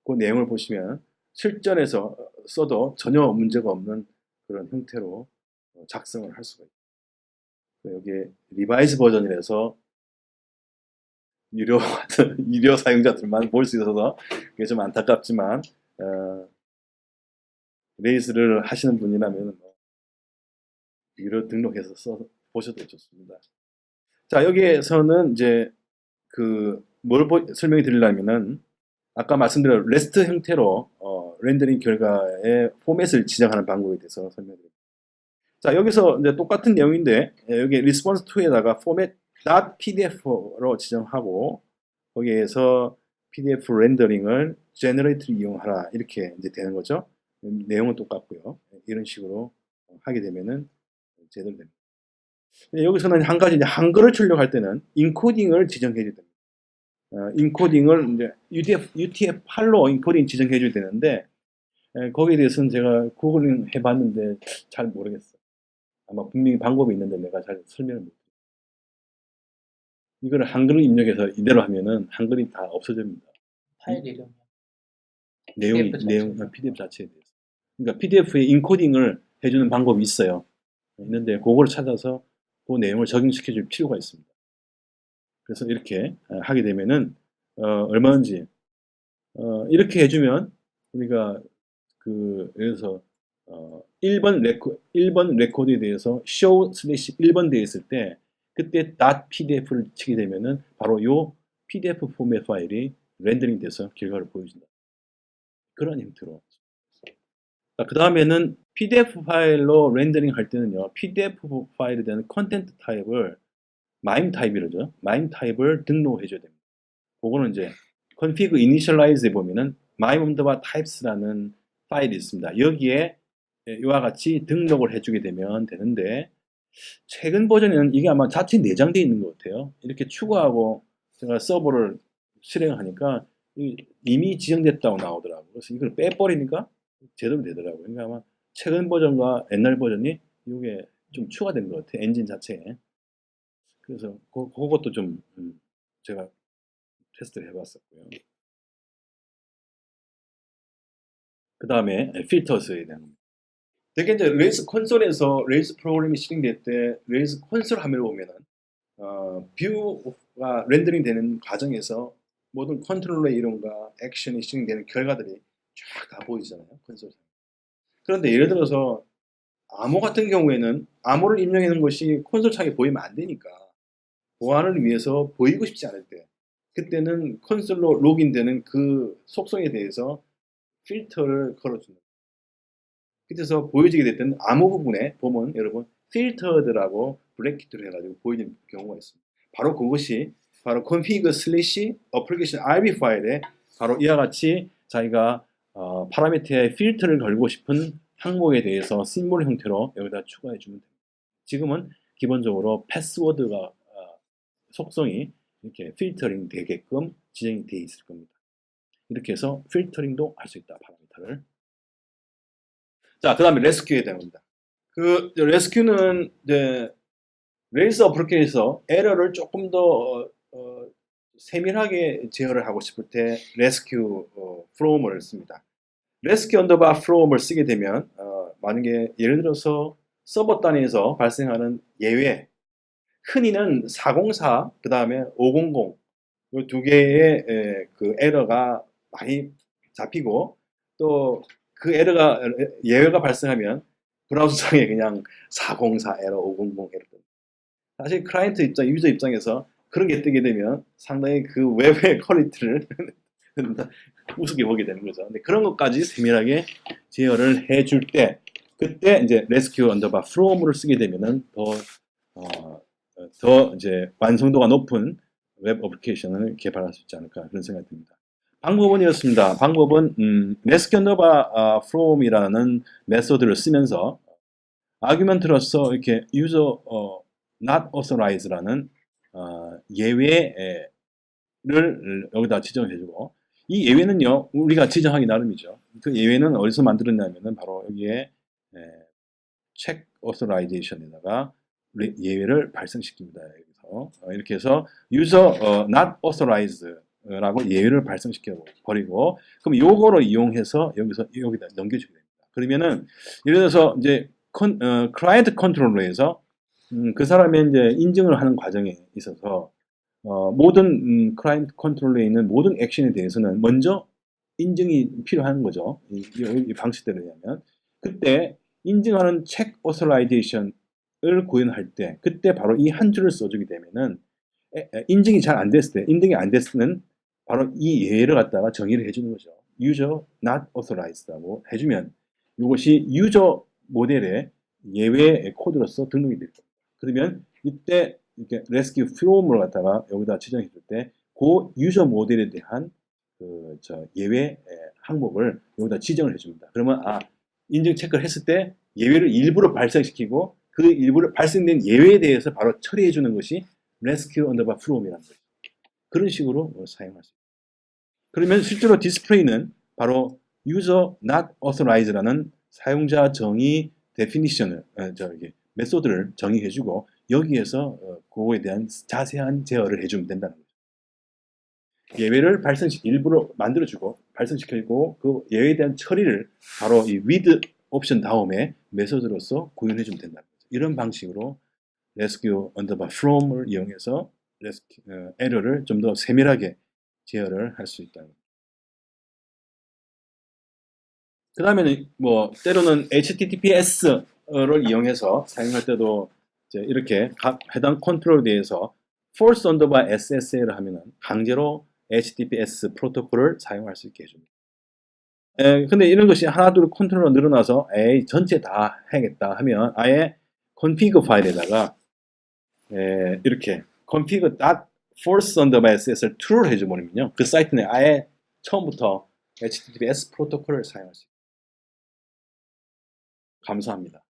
그 내용을 보시면 실전에서 써도 전혀 문제가 없는 그런 형태로 작성을 할 수가 있어요. 여기에 리바이즈 버전이라서 유료 사용자들만 볼 수 있어서 그게 좀 안타깝지만 레이스를 하시는 분이라면 유료 등록해서 보셔도 좋습니다. 자, 여기에서는 이제 뭘 설명해 드리려면은 아까 말씀드린 레스트 형태로 렌더링 결과의 포맷을 지정하는 방법에 대해서 설명드립니다. 자, 여기서 이제 똑같은 내용인데 여기 response to에다가 format.pdf로 지정하고 거기에서 PDF 렌더링을 generate를 이용하라 이렇게 이제 되는 거죠. 내용은 똑같고요. 이런 식으로 하게 되면은 제대로 됩니다. 여기서는 한 가지 이제 한글을 출력할 때는 인코딩을 지정해 줘야 됩니다. 인코딩을 이제 UTF-8로 인코딩 지정해 줘야 되는데 거기에 대해서는 제가 구글링 해봤는데 잘 모르겠어요. 아마 분명히 방법이 있는데 내가 잘 설명을 못 해요. 이거를 한글을 입력해서 이대로 하면은 한글이 다 없어집니다. 파일 이름. 내용, PDF 자체에 대해서. 그러니까 PDF에 인코딩을 해주는 방법이 있어요. 있는데 그걸 찾아서 그 내용을 적용시켜 줄 필요가 있습니다. 그래서 이렇게 하게 되면은 얼마든지 이렇게 해주면 우리가 예를 들어서 1번 레코드에 대해서 show/1번 되어 있을 때 그때 .pdf를 치게 되면은 바로 요 PDF 포맷 파일이 렌더링 돼서 결과를 보여준다. 그런 형태로. 그 다음에는 PDF 파일로 렌더링 할 때는요, PDF 파일에 대한 컨텐트 타입을 MIME 타입이라죠. MIME 타입을 등록해 줘야 됩니다. 그거는 이제 config initialize에 보면은 MIME types라는 파일이 있습니다. 여기에 이와 같이 등록을 해주게 되면 되는데 최근 버전에는 이게 아마 자체 내장되어 있는 것 같아요. 이렇게 추가하고 제가 서버를 실행하니까 이미 지정됐다고 나오더라고요. 그래서 이걸 빼버리니까 제대로 되더라고요. 그러니까 아마 최근 버전과 옛날 버전이 이게 좀 추가된 것 같아요. 엔진 자체에. 그래서 그것도 좀 제가 테스트를 해봤었고요. 그 다음에 필터스에 대한 겁니다. 되게 이제 레이스 콘솔에서 레이스 프로그램이 실행될 때 레이스 콘솔 화면을 보면은 뷰가 렌더링 되는 과정에서 모든 컨트롤러의 이름과 액션이 실행되는 결과들이 쫙 다 보이잖아요, 콘솔에서. 그런데 예를 들어서 암호 같은 경우에는 암호를 입력해 놓은 것이 콘솔 창에 보이면 안 되니까 보안을 위해서 보이고 싶지 않을 때 그때는 콘솔로 로그인되는 그 속성에 대해서 필터를 걸어주는 그래서 보여지게 됐던 암호 부분에 보면 여러분 필터드라고 브래킷으로 해가지고 보이는 경우가 있습니다. 바로 그것이 바로 config slash application rb 파일에 바로 이와 같이 자기가 파라미터에 필터를 걸고 싶은 항목에 대해서 심볼 형태로 여기다 추가해 주면 됩니다. 지금은 기본적으로 패스워드가 속성이 이렇게 필터링 되게끔 지정이 되어 있을 겁니다. 이렇게 해서 필터링도 할 수 있다, 파라미터를. 자, 그 다음에 레스큐에 대한 겁니다. 그 레스큐는 이제 레이스 어플리케이션에서 에러를 조금 더 세밀하게 제어를 하고 싶을 때 레스큐 프롬을 씁니다. 레스큐 언더바 프롬을 쓰게 되면 만약에 예를 들어서 서버 단위에서 발생하는 예외 흔히는 404 그 다음에 500 이 두 개의 그 에러가 많이 잡히고 또 그 에러가 예외가 발생하면 브라우저상에 그냥 404 에러, 500 에러. 사실 클라이언트 입장, 유저 입장에서 그런 게 뜨게 되면 상당히 그 웹의 퀄리티를 우습게 보게 되는 거죠. 근데 그런 것까지 세밀하게 제어를 해줄 때 그때 이제 레스큐 언더바 프롬을 쓰게 되면은 더 이제 완성도가 높은 웹 어플리케이션을 개발할 수 있지 않을까 그런 생각이 듭니다. 방법은 이렇습니다. 방법은 레스큐 언더바 from이라는 메소드를 쓰면서 아규먼트로서 이렇게 user not authorize라는 예외를 여기다 지정해주고 이 예외는요 우리가 지정하기 나름이죠. 그 예외는 어디서 만들었냐면은 바로 여기에 check authorization에다가 예외를 발생시킵니다. 여기서 이렇게 해서 user not authorized 라고 예외를 발생시켜 버리고 그럼 요거를 이용해서 여기다 넘겨주게 됩니다. 그러면은 예를 들어서 이제 클라이언트 컨트롤러에서 그 사람의 이제 인증을 하는 과정에 있어서 모든 클라이언트 컨트롤러에 있는 모든 액션에 대해서는 먼저 인증이 필요한 거죠. 이 방식대로 하면 그때 인증하는 체크 오서라이제이션을 구현할 때 그때 바로 이 한 줄을 써주게 되면은 인증이 잘 안 됐을 때 인증이 안 됐을 때는 바로 이 예외를 갖다가 정의를 해주는 거죠. user not authorized라고 해주면 이것이 유저 모델의 예외 코드로서 등록이 됩니다. 그러면 이때 이렇게 rescue from을 갖다가 여기다 지정해 줄 때 그 유저 모델에 대한 예외 항목을 여기다 지정을 해줍니다. 그러면 인증 체크를 했을 때 예외를 일부러 발생시키고 그 일부러 발생된 예외에 대해서 바로 처리해 주는 것이 rescue underbar from이라는 거죠. 그런 식으로 사용할 수 있습니다. 그러면 실제로 디스플레이는 바로 user not authorized라는 사용자 정의 definition을 메소드를 정의해주고 여기에서 그거에 대한 자세한 제어를 해주면 된다는 거죠. 예외를 일부러 만들어주고 발생시키고 그 예외에 대한 처리를 바로 이 with 옵션 다음에 메소드로서 구현해주면 된다는 거죠. 이런 방식으로 rescue underbar from을 이용해서 에러를 좀 더 세밀하게 제어를 할 수 있다는 거죠. 그 다음에는 뭐 때로는 HTTPS를 이용해서 사용할 때도 이제 이렇게 각 해당 컨트롤에 대해서 force underbar SSL을 하면은 강제로 HTTPS 프로토콜을 사용할 수 있게 해줍니다. 근데 이런 것이 하나 둘 컨트롤로 늘어나서 전체 다 해야겠다 하면 아예 config 파일에다가 이렇게 config.force underbar SSL true를 해줘버리면요 그 사이트는 아예 처음부터 HTTPS 프로토콜을 사용할 수 있습니다. 감사합니다.